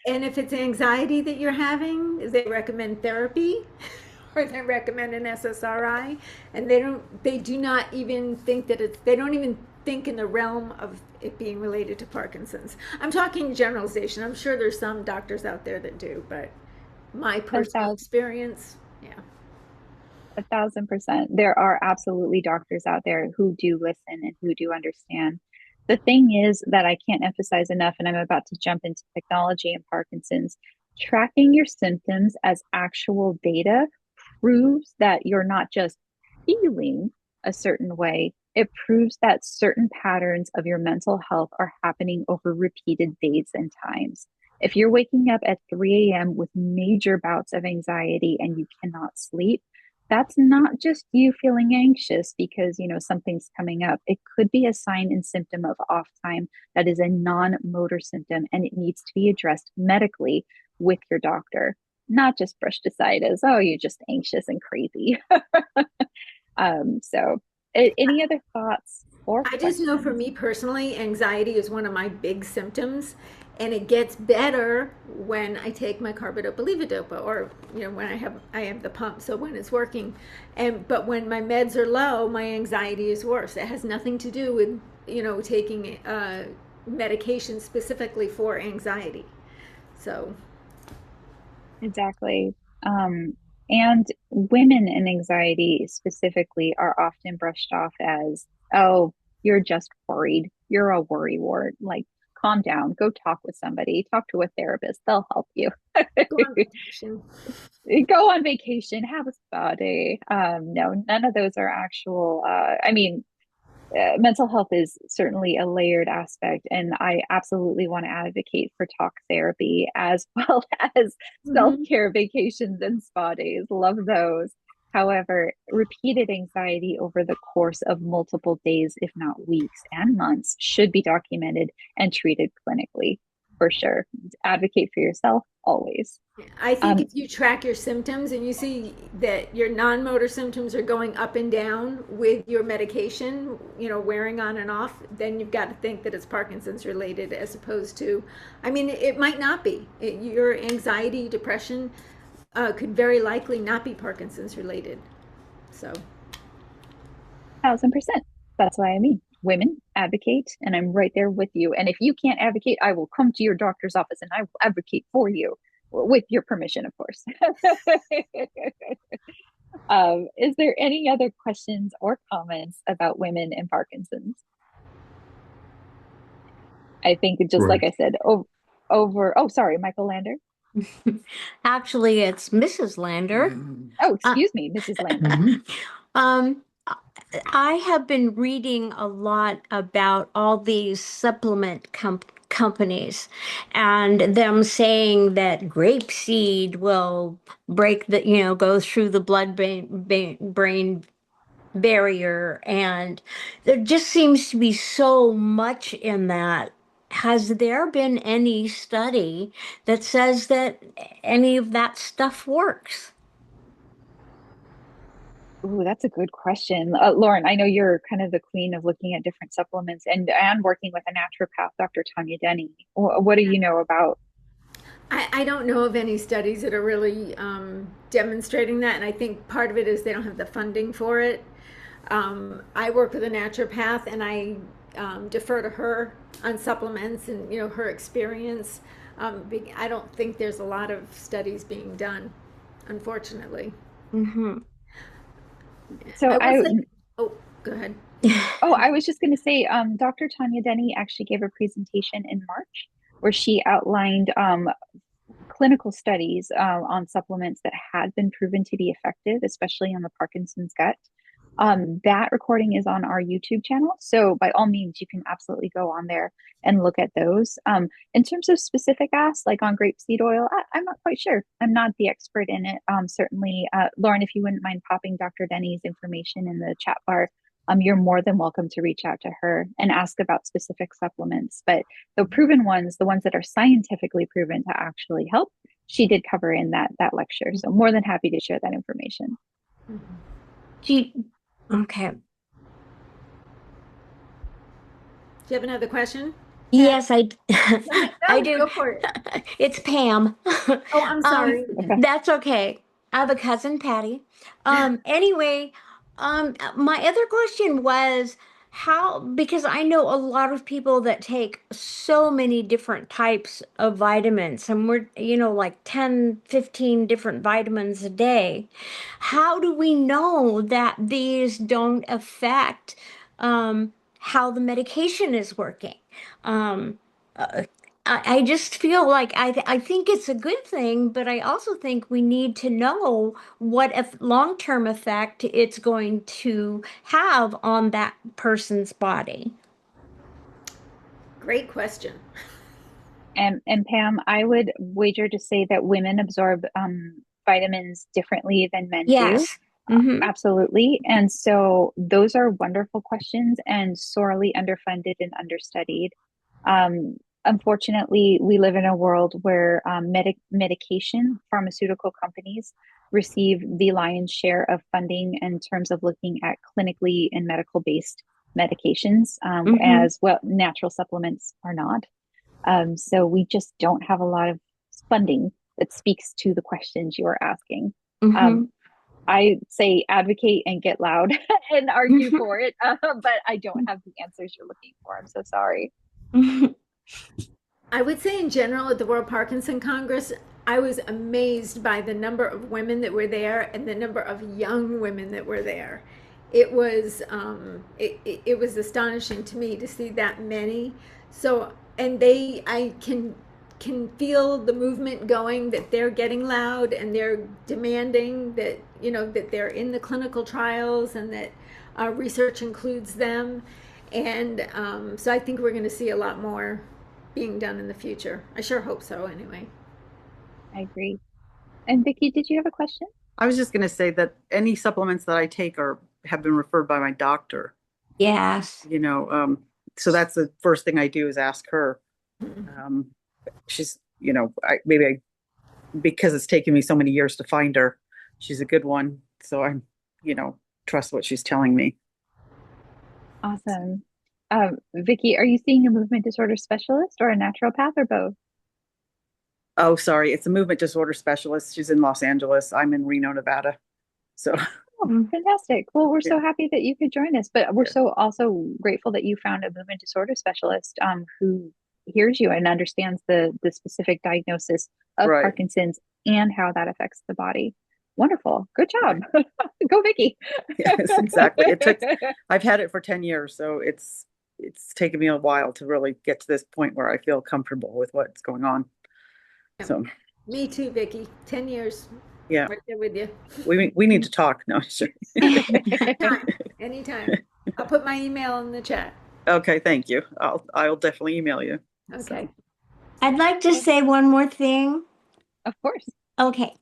And if it's anxiety that you're having, they recommend therapy or they recommend an SSRI, and they do not even think that they don't even think in the realm of it being related to Parkinson's. I'm talking generalization. I'm sure there's some doctors out there that do, but my A personal thousand, experience, yeah. 1,000%. There are absolutely doctors out there who do listen and who do understand. The thing is that I can't emphasize enough, and I'm about to jump into technology and Parkinson's, tracking your symptoms as actual data proves that you're not just feeling a certain way. It proves that certain patterns of your mental health are happening over repeated days and times. If you're waking up at 3 a.m. with major bouts of anxiety and you cannot sleep, that's not just you feeling anxious because something's coming up. It could be a sign and symptom of off time that is a non-motor symptom, and it needs to be addressed medically with your doctor, not just brushed aside as, oh, you're just anxious and crazy. So any other thoughts or I just know for questions? me personally, anxiety is one of my big symptoms, and it gets better when I take my carbidopa levodopa, or when I have the pump, so when it's working. But when my meds are low, my anxiety is worse. It has nothing to do with taking medication specifically for anxiety. So Exactly. Um, and women in anxiety specifically are often brushed off as, oh, you're just worried. You're a worry wart. Like, calm down. Go talk with somebody. Talk to a therapist. They'll help you. go on vacation. Go on vacation. Have a spa day. No, none of those are actual. Mental health is certainly a layered aspect, and I absolutely want to advocate for talk therapy as well as self Hmm. care vacations and spa days. Love those. However, repeated anxiety over the course of multiple days, if not weeks and months, should be documented and treated clinically for sure. Advocate for yourself always. I think Um, if you track your symptoms and you see that your non-motor symptoms are going up and down with your medication, wearing on and off, then you've got to think that it's Parkinson's related as opposed to, I mean, it might not be. Your anxiety, depression could very likely not be Parkinson's related. So, 1,000%. That's why I mean, women advocate, and I'm right there with you. And if you can't advocate, I will come to your doctor's office and I will advocate for you with your permission, of course. Is there any other questions or comments about women and Parkinson's? I think just like Right. I said, oh, sorry, Michael Lander. Actually, it's Mrs. Lander. Oh, Uh, excuse me, Mrs. Lander. Mhm. um, I have been reading a lot about all these supplement companies and them saying that grapeseed will break the, go through the brain barrier. And there just seems to be so much in that. Has there been any study that says that any of that stuff works? Ooh, that's a good question. Lauren, I know you're kind of the queen of looking at different supplements and working with a naturopath, Dr. Tanya Denny. What do you know about? I don't know of any studies that are really demonstrating that, and I think part of it is they don't have the funding for it. I work with a naturopath, and I defer to her on supplements and her experience. I don't think there's a lot of studies being done, unfortunately. Mm-hmm. So I was like, oh, go ahead. I was just going to say, Dr. Tanya Denny actually gave a presentation in March where she outlined clinical studies on supplements that had been proven to be effective, especially on the Parkinson's gut. That recording is on our YouTube channel. So by all means, you can absolutely go on there and look at those. In terms of specific asks, like on grapeseed oil, I'm not quite sure. I'm not the expert in it. Certainly, Lauren, if you wouldn't mind popping Dr. Denny's information in the chat bar, you're more than welcome to reach out to her and ask about specific supplements. But the proven ones, the ones that are scientifically proven to actually help, she did cover in that lecture. So more than happy to share that information. Okay. Do you have another question? Yes, I I do. Go for it. It's Pam. Oh, I'm sorry. That's okay. I have a cousin, Patty. Anyway, my other question was because I know a lot of people that take so many different types of vitamins, and we're, like 10, 15 different vitamins a day. How do we know that these don't affect, how the medication is working? Um, uh, I just feel like I think it's a good thing, but I also think we need to know what if long-term effect it's going to have on that person's body. Great question. And Pam, I would wager to say that women absorb vitamins differently than men do. Yes. Mm-hmm. Absolutely. And so those are wonderful questions and sorely underfunded and understudied. Unfortunately, we live in a world where medication, pharmaceutical companies receive the lion's share of funding in terms of looking at clinically and medical based medications, as well, natural supplements are not. So we just don't have a lot of funding that speaks to the questions you're asking. I say advocate and get loud and argue for it, but I don't have the answers you're looking for. I'm so sorry. I would say in general at the World Parkinson Congress, I was amazed by the number of women that were there and the number of young women that were there. It was it was astonishing to me to see that many. So and I can feel the movement going, that they're getting loud and they're demanding that that they're in the clinical trials and that research includes them. And so I think we're going to see a lot more being done in the future. I sure hope so anyway. I agree. And Vicki, did you have a question? I was just going to say that any supplements that I take have been referred by my doctor. Yes. So that's the first thing I do is ask her. She's, because it's taken me so many years to find her, she's a good one. So I'm, trust what she's telling me. Awesome. Vicki, are you seeing a movement disorder specialist or a naturopath or both? Oh, sorry. It's a movement disorder specialist. She's in Los Angeles. I'm in Reno, Nevada. So. Oh, fantastic. Well, we're so happy that you could join us, but we're so also grateful that you found a movement disorder specialist who hears you and understands the specific diagnosis of Parkinson's and how that affects the body. Wonderful. Good job. Go, Vicki. Yes, exactly. I've had it for 10 years, so it's taken me a while to really get to this point where I feel comfortable with what's going on. So me too, Vicki. 10 years. Yeah. Right there with you. We need to talk. No, sure. Anytime. I'll put my email in the chat. Okay, thank you. I'll definitely email you. Okay. I'd like to say one more thing. Of course. Okay.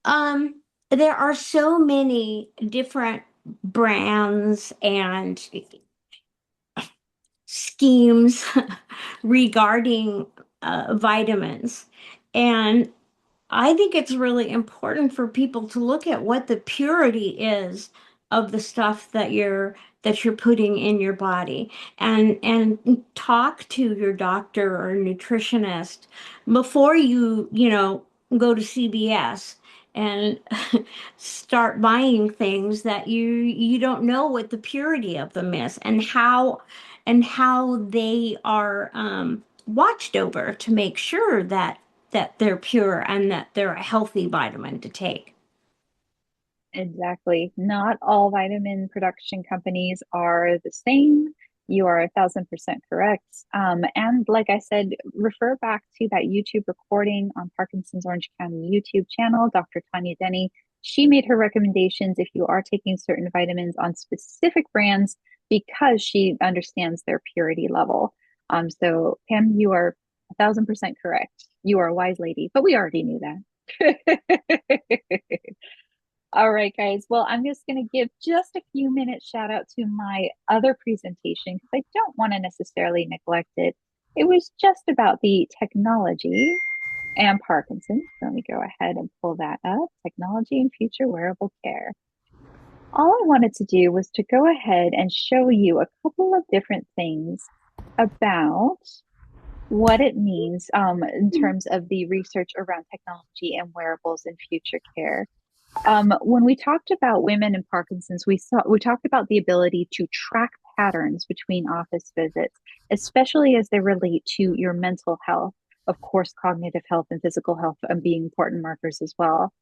Um, there are so many different brands and schemes regarding vitamins. And I think it's really important for people to look at what the purity is of the stuff that you're putting in your body, and talk to your doctor or nutritionist before you go to CVS and start buying things that you don't know what the purity of them is, and how they are watched over to make sure that they're pure and that they're a healthy vitamin to take. Exactly. Not all vitamin production companies are the same. You are 1,000% correct. And like I said, refer back to that YouTube recording on Parkinson's Orange County YouTube channel, Dr. Tanya Denny. She made her recommendations if you are taking certain vitamins on specific brands because she understands their purity level. So Pam, you are 1,000% correct. You are a wise lady, but we already knew that. All right, guys. Well, I'm just going to give just a few minutes shout out to my other presentation because I don't want to necessarily neglect it. It was just about the technology and Parkinson's. So let me go ahead and pull that up. Technology and future wearable care. All I wanted to do was to go ahead and show you a couple of different things about what it means in terms of the research around technology and wearables and future care. When we talked about women and Parkinson's, we talked about the ability to track patterns between office visits, especially as they relate to your mental health. Of course, cognitive health and physical health being important markers as well.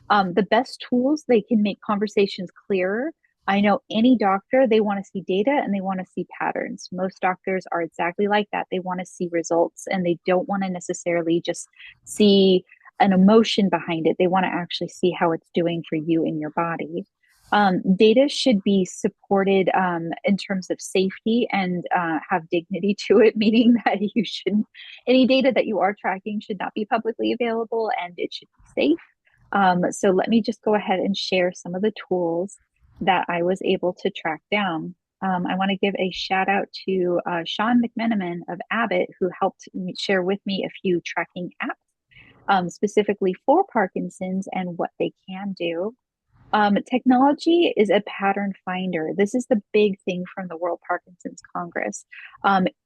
The best tools, they can make conversations clearer. I know any doctor, they want to see data and they want to see patterns. Most doctors are exactly like that. They want to see results and they don't want to necessarily just see an emotion behind it. They want to actually see how it's doing for you in your body. Data should be supported in terms of safety and have dignity to it, meaning that any data that you are tracking should not be publicly available and it should be safe. So let me just go ahead and share some of the tools that I was able to track down. I want to give a shout out to Sean McMenamin of Abbott, who helped share with me a few tracking apps specifically for Parkinson's and what they can do. Technology is a pattern finder. This is the big thing from the World Parkinson's Congress.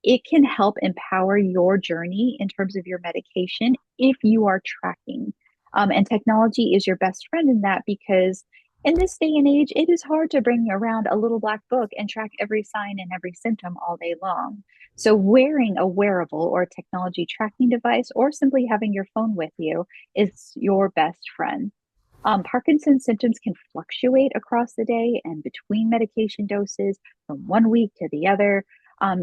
It can help empower your journey in terms of your medication if you are tracking. And technology is your best friend in that because in this day and age, it is hard to bring around a little black book and track every sign and every symptom all day long. So, wearing a wearable or technology tracking device or simply having your phone with you is your best friend. Parkinson's symptoms can fluctuate across the day and between medication doses from one week to the other.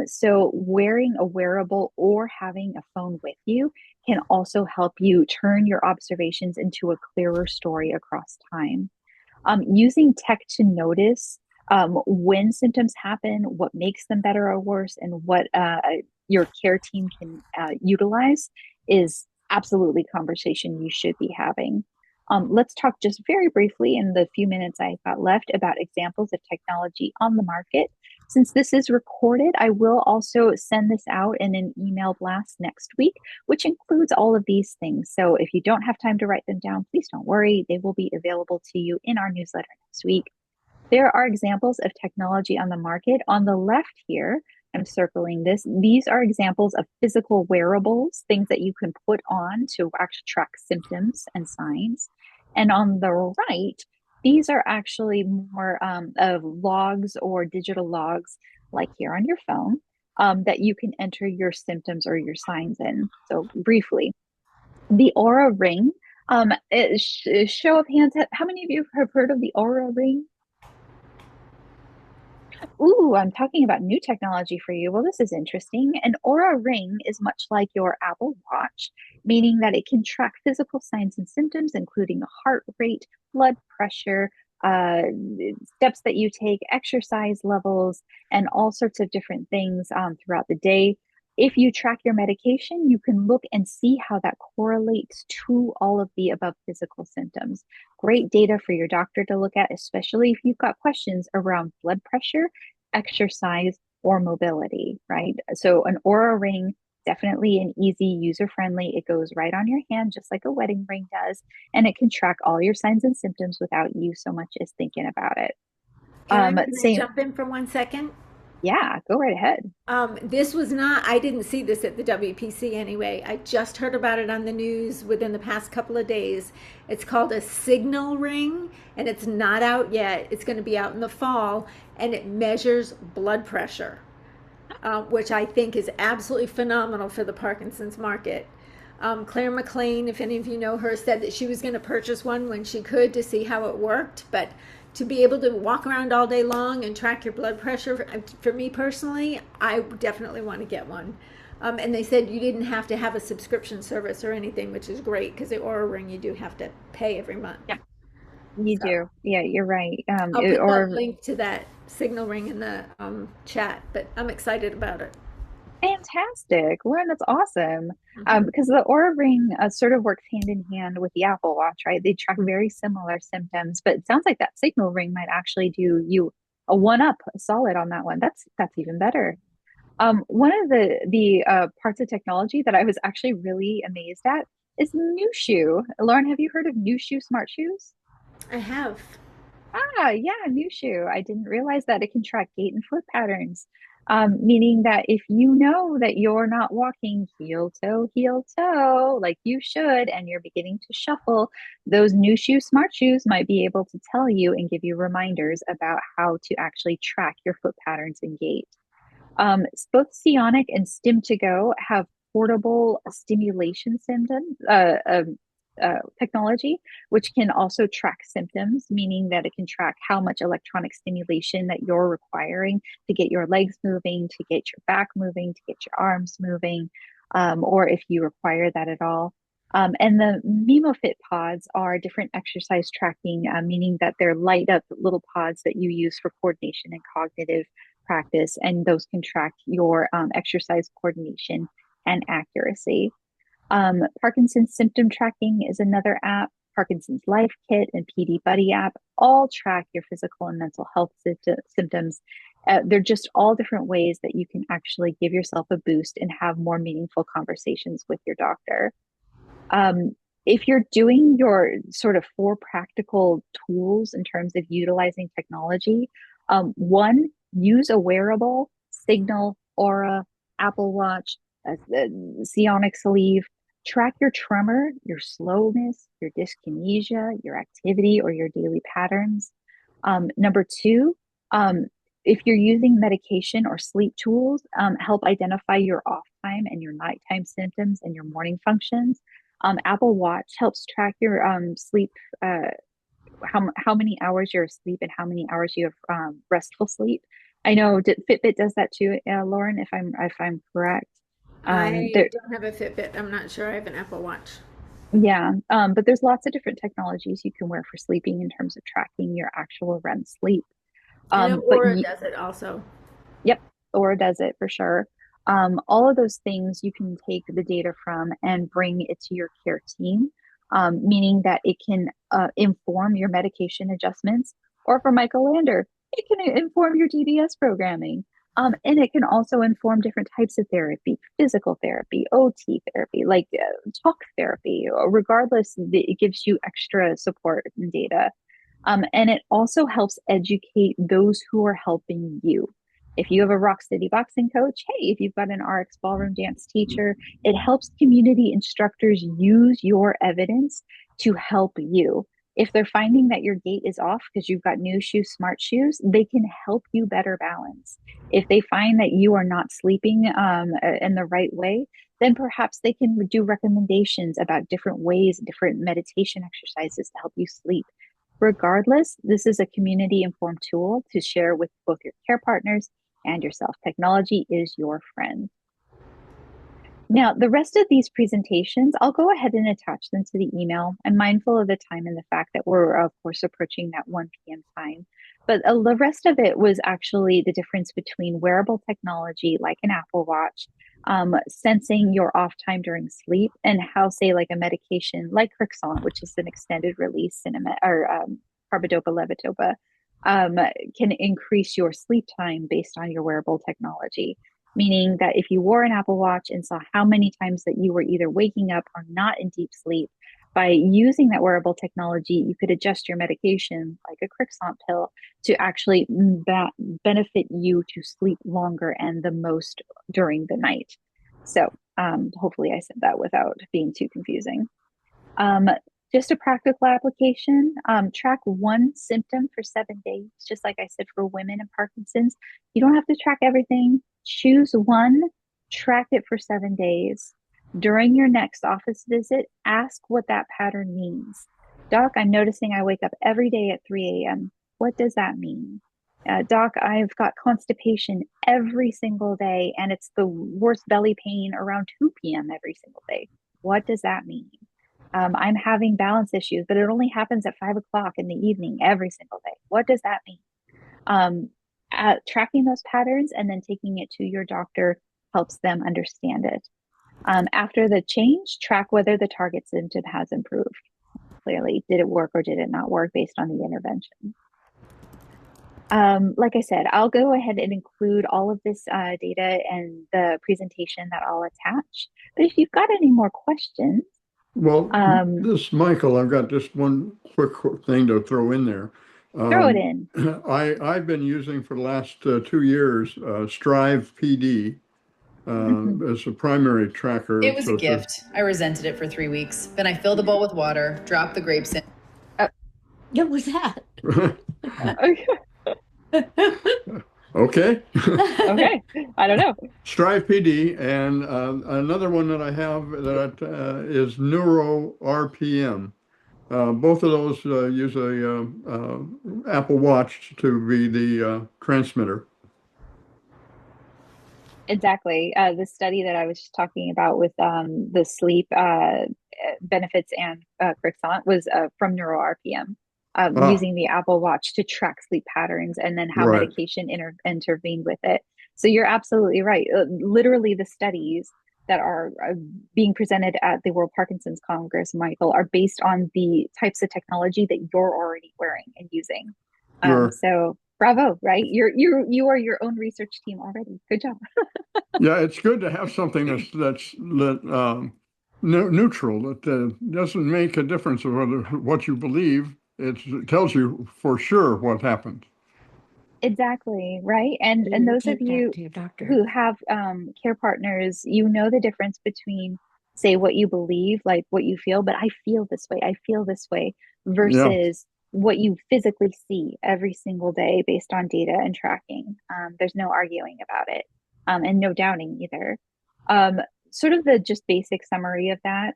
So, wearing a wearable or having a phone with you can also help you turn your observations into a clearer story across time. Using tech to notice when symptoms happen, what makes them better or worse, and what your care team can utilize is absolutely conversation you should be having. Let's talk just very briefly in the few minutes I've got left about examples of technology on the market. Since this is recorded, I will also send this out in an email blast next week, which includes all of these things. So if you don't have time to write them down, please don't worry. They will be available to you in our newsletter next week. There are examples of technology on the market. On the left here, I'm circling this. These are examples of physical wearables, things that you can put on to actually track symptoms and signs. And on the right, these are actually more of logs or digital logs, like here on your phone, that you can enter your symptoms or your signs in. So briefly, the Aura Ring. Show of hands, how many of you have heard of the Aura Ring? Ooh, I'm talking about new technology for you. Well, this is interesting. An Aura Ring is much like your Apple Watch, meaning that it can track physical signs and symptoms, including heart rate, blood pressure, uh, steps that you take, exercise levels, and all sorts of different things throughout the day. If you track your medication, you can look and see how that correlates to all of the above physical symptoms. Great data for your doctor to look at, especially if you've got questions around blood pressure, exercise, or mobility, right? So an Aura ring, definitely an easy, user-friendly. It goes right on your hand, just like a wedding ring does, and it can track all your signs and symptoms without you so much as thinking about it. Erin, can I Same, jump in for 1 second? yeah, go right ahead. This was not, I didn't see this at the WPC anyway. I just heard about it on the news within the past couple of days. It's called a signal ring, and it's not out yet. It's going to be out in the fall, and it measures blood pressure, which I think is absolutely phenomenal for the Parkinson's market. Claire McLean, if any of you know her, said that she was going to purchase one when she could to see how it worked, but to be able to walk around all day long and track your blood pressure, for me personally, I definitely want to get one. And they said you didn't have to have a subscription service or anything, which is great because the Aura Ring you do have to pay every month. Yeah, you So do. Yeah, you're right. I'll put the Or link to that signal ring in the chat, but I'm excited about it. fantastic, Lauren, that's awesome. Mhm. Because the Aura Ring sort of works hand in hand with the Apple Watch, right? They track very similar symptoms, but it sounds like that Signal Ring might actually do you a one up, a solid on that one. That's even better. One of the parts of technology that I was actually really amazed at is new shoe. Lauren, have you heard of new shoe smart shoes? I have. Ah, yeah, new shoe. I didn't realize that it can track gait and foot patterns, meaning that if you know that you're not walking heel toe, like you should, and you're beginning to shuffle, those new shoe smart shoes might be able to tell you and give you reminders about how to actually track your foot patterns and gait. Both Sionic and Stim2Go have portable stimulation technology, which can also track symptoms, meaning that it can track how much electronic stimulation that you're requiring to get your legs moving, to get your back moving, to get your arms moving, or if you require that at all. And the MemoFit pods are different exercise tracking, meaning that they're light up little pods that you use for coordination and cognitive practice, and those can track your exercise coordination and accuracy. Parkinson's symptom tracking is another app. Parkinson's Life Kit and PD Buddy app all track your physical and mental health symptoms. They're just all different ways that you can actually give yourself a boost and have more meaningful conversations with your doctor. If you're doing your sort of four practical tools in terms of utilizing technology, one, use a wearable, Signal, Aura, Apple Watch, the Sionic sleeve. Track your tremor, your slowness, your dyskinesia, your activity, or your daily patterns. Number two, if you're using medication or sleep tools, help identify your off time and your nighttime symptoms and your morning functions. Apple Watch helps track your sleep, how many hours you're asleep and how many hours you have restful sleep. I know Fitbit does that too, Lauren, if I'm correct. I There, don't have a Fitbit. I'm not sure I have an Apple Watch. yeah, but there's lots of different technologies you can wear for sleeping in terms of tracking your actual REM sleep. I know But Aura does it also. yep, Aura does it for sure. All of those things you can take the data from and bring it to your care team, meaning that it can inform your medication adjustments, or for Michael Lander, it can inform your DBS programming. And it can also inform different types of therapy, physical therapy, OT therapy, like talk therapy. Regardless, it gives you extra support and data. And it also helps educate those who are helping you. If you have a Rock City boxing coach, hey, if you've got an RX ballroom dance teacher, it helps community instructors use your evidence to help you. If they're finding that your gait is off because you've got new shoes, smart shoes, they can help you better balance. If they find that you are not sleeping in the right way, then perhaps they can do recommendations about different ways, different meditation exercises to help you sleep. Regardless, this is a community informed tool to share with both your care partners and yourself. Technology is your friend. Now, the rest of these presentations, I'll go ahead and attach them to the email. I'm mindful of the time and the fact that we're, of course, approaching that 1 p.m. time. But the rest of it was actually the difference between wearable technology like an Apple Watch, sensing your off time during sleep, and how, say, like a medication like Crixant, which is an extended release or carbidopa levodopa, can increase your sleep time based on your wearable technology. Meaning that if you wore an Apple Watch and saw how many times that you were either waking up or not in deep sleep, by using that wearable technology, you could adjust your medication, like a Crixant pill, to actually benefit you to sleep longer and the most during the night. So hopefully I said that without being too confusing. Um, just a practical application, track one symptom for 7 days, just like I said for women and Parkinson's. You don't have to track everything. Choose one, track it for 7 days. During your next office visit, ask what that pattern means. Doc, I'm noticing I wake up every day at 3 a.m. What does that mean? Doc, I've got constipation every single day, and it's the worst belly pain around 2 p.m. every single day. What does that mean? I'm having balance issues, but it only happens at 5 o'clock in the evening every single day. What does that mean? Tracking those patterns and then taking it to your doctor helps them understand it. After the change, track whether the target symptom has improved. Clearly, did it work or did it not work based on the intervention? Like I said, I'll go ahead and include all of this data and the presentation that I'll attach. But if you've got any more questions, well, this Michael, I've got just one quick thing to throw in there. Throw it in. I've been using for the last 2 years Strive PD as a primary tracker. It was a gift. I resented it for 3 weeks. Then I filled the bowl with water, dropped the grapes in. What was that? Okay. Okay. I don't know. Strive PD, and another one that I have that is Neuro RPM. Both of those use a Apple Watch to be the transmitter. Exactly. The study that I was just talking about with the sleep benefits and Crixant was from Neuro RPM. Using the Apple Watch to track sleep patterns and then how medication intervened with it. So you're absolutely right. Literally, the studies that are being presented at the World Parkinson's Congress, Michael, are based on the types of technology that you're already wearing and using. So bravo, right? You are your own research team already. Good job. Yeah, it's good to have something that's neutral, that doesn't make a difference of what you believe. It tells you for sure what happened. Exactly, right? And those of you who have care partners, you know the difference between, say, what you believe, like what you feel, but I feel this way, versus what you physically see every single day based on data and tracking. There's no arguing about it, and no doubting either. Sort of the just basic summary of that.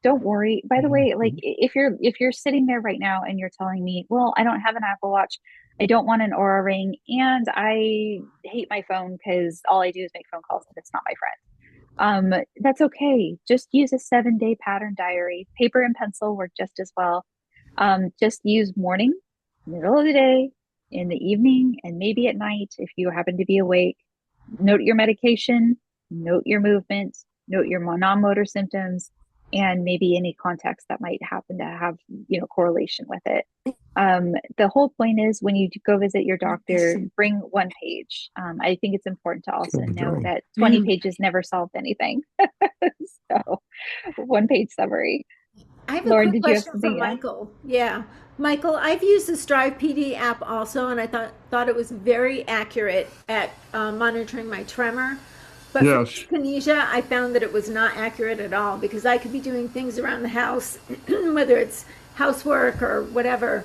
Don't worry. By the way, like if you're sitting there right now and you're telling me, well, I don't have an Apple Watch, I don't want an Aura ring, and I hate my phone because all I do is make phone calls and it's not my friend. That's okay. Just use a 7-day pattern diary. Paper and pencil work just as well. Just use morning, middle of the day, in the evening, and maybe at night if you happen to be awake. Note your medication, note your movement, note your non-motor symptoms, and maybe any context that might happen to have, correlation with it. The whole point is when you go visit your doctor, bring 1 page. I think it's important to also know that 20 pages never solved anything. So 1-page summary. I have Lauren, a quick did you have question for something? Michael. Yeah. Michael, I've used the Strive PD app also, and I thought it was very accurate at monitoring my tremor. But for dyskinesia, I found that it was not accurate at all because I could be doing things around the house, whether it's housework or whatever,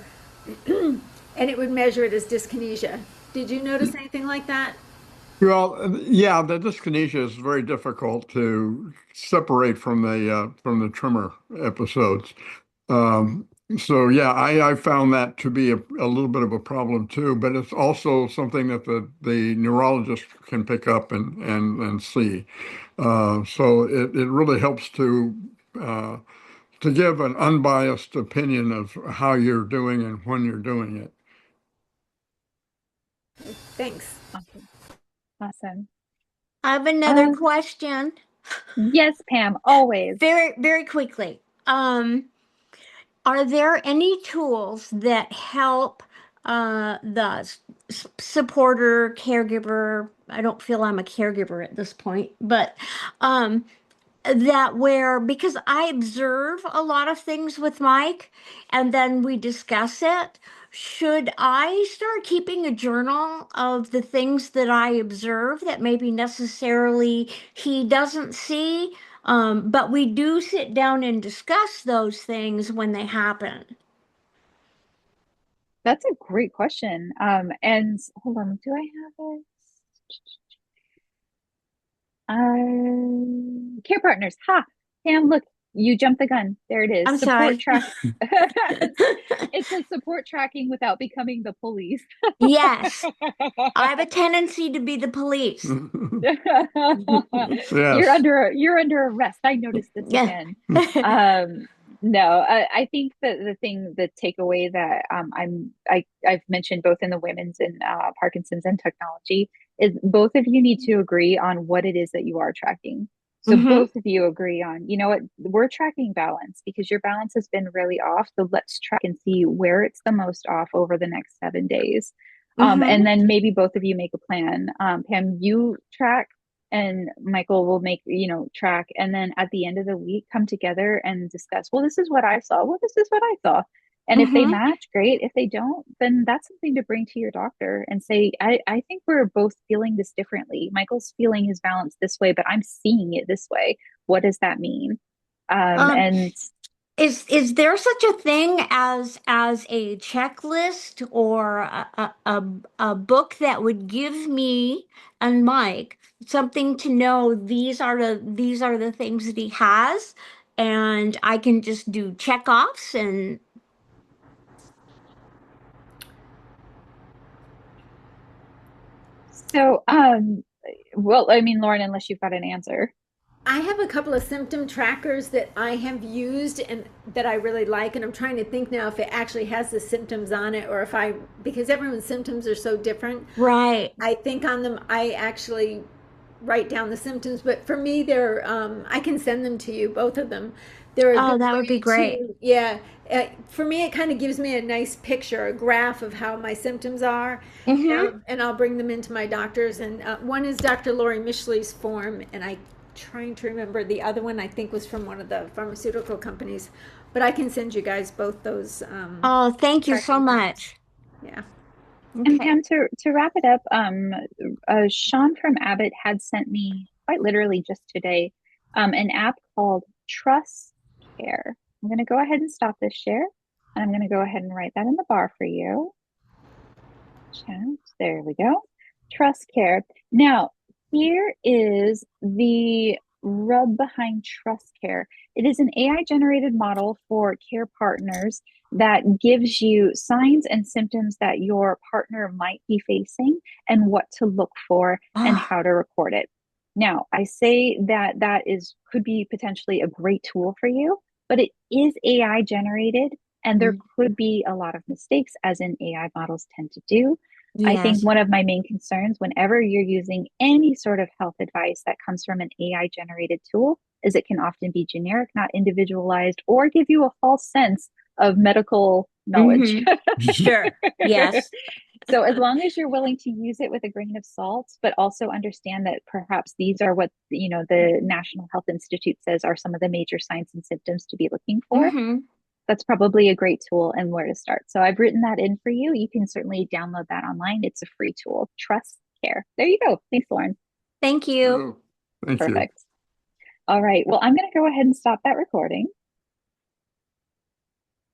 and it would measure it as dyskinesia. Did you notice anything like that? Well, yeah, the dyskinesia is very difficult to separate from the tremor episodes. So yeah, I found that to be a little bit of a problem too, but it's also something that the neurologist can pick up and see. So it really helps to give an unbiased opinion of how you're doing and when you're doing it. Thanks. Awesome. I have another question. Yes, Pam, always. Very, very quickly. Are there any tools that help the supporter, caregiver? I don't feel I'm a caregiver at this point, but um, that where, because I observe a lot of things with Mike and then we discuss it. Should I start keeping a journal of the things that I observe that maybe necessarily he doesn't see? But we do sit down and discuss those things when they happen. That's a great question. And hold on, do I have it? Care partners. Ha! Pam, look, you jumped the gun. There it is. I'm Support sorry. track. It's a support tracking without becoming the police. Yes, I have a tendency to be the police. Yes. You're under arrest. I noticed this Yeah. again. No, I think that the takeaway that I've mentioned both in the women's and Parkinson's and technology is both of you need to agree on what it is that you are tracking. So both of you agree on, you know what, we're tracking balance because your balance has been really off. So let's track and see where it's the most off over the next 7 days. And then maybe both of you make a plan. Pam, you track and Michael will make, track. And then at the end of the week, come together and discuss, well, this is what I saw. Well, this is what I saw. And if they match, great. If they don't, then that's something to bring to your doctor and say, I think we're both feeling this differently. Michael's feeling his balance this way, but I'm seeing it this way. What does that mean? And is there such a thing as a checklist or a book that would give me and Mike something to know these are the things that he has, and I can just do checkoffs and so, well, I mean, Lauren, unless you've got an answer. I have a couple of symptom trackers that I have used and that I really like, and I'm trying to think now if it actually has the symptoms on it or if because everyone's symptoms are so different. right. I think on them, I actually write down the symptoms, but for me, I can send them to you, both of them. They're a Oh, good that would be way great. to, yeah. For me, it kind of gives me a nice picture, a graph of how my symptoms are, and I'll bring them into my doctors. And one is Dr. Lori Mishley's form, and I trying to remember the other one. I think was from one of the pharmaceutical companies, but I can send you guys both those. Oh, thank you so tracking things. much. Yeah. And Okay. Pam, to wrap it up, Sean from Abbott had sent me quite literally just today an app called Trust Care. I'm going to go ahead and stop this share, and I'm going to go ahead and write that in the bar for you. Chat. There we go. Trust Care. Now, here is the rub behind Trust Care. It is an AI generated model for care partners that gives you signs and symptoms that your partner might be facing and what to look for and how to record it. Now, I say that could be potentially a great tool for you, but it is AI generated and there could be a lot of mistakes, as in AI models tend to do. I think Yes. one of my main concerns whenever you're using any sort of health advice that comes from an AI generated tool is it can often be generic, not individualized, or give you a false sense of medical knowledge. Sure. Yes. So as long as you're willing to use it with a grain of salt, but also understand that perhaps these are what, the National Health Institute says are some of the major signs and symptoms to be looking for. That's probably a great tool and where to start. So I've written that in for you. You can certainly download that online. It's a free tool. Trust Care. There you go. Thanks, Lauren. Thank you. Thank you. Perfect. All right. Well, I'm going to go ahead and stop that recording.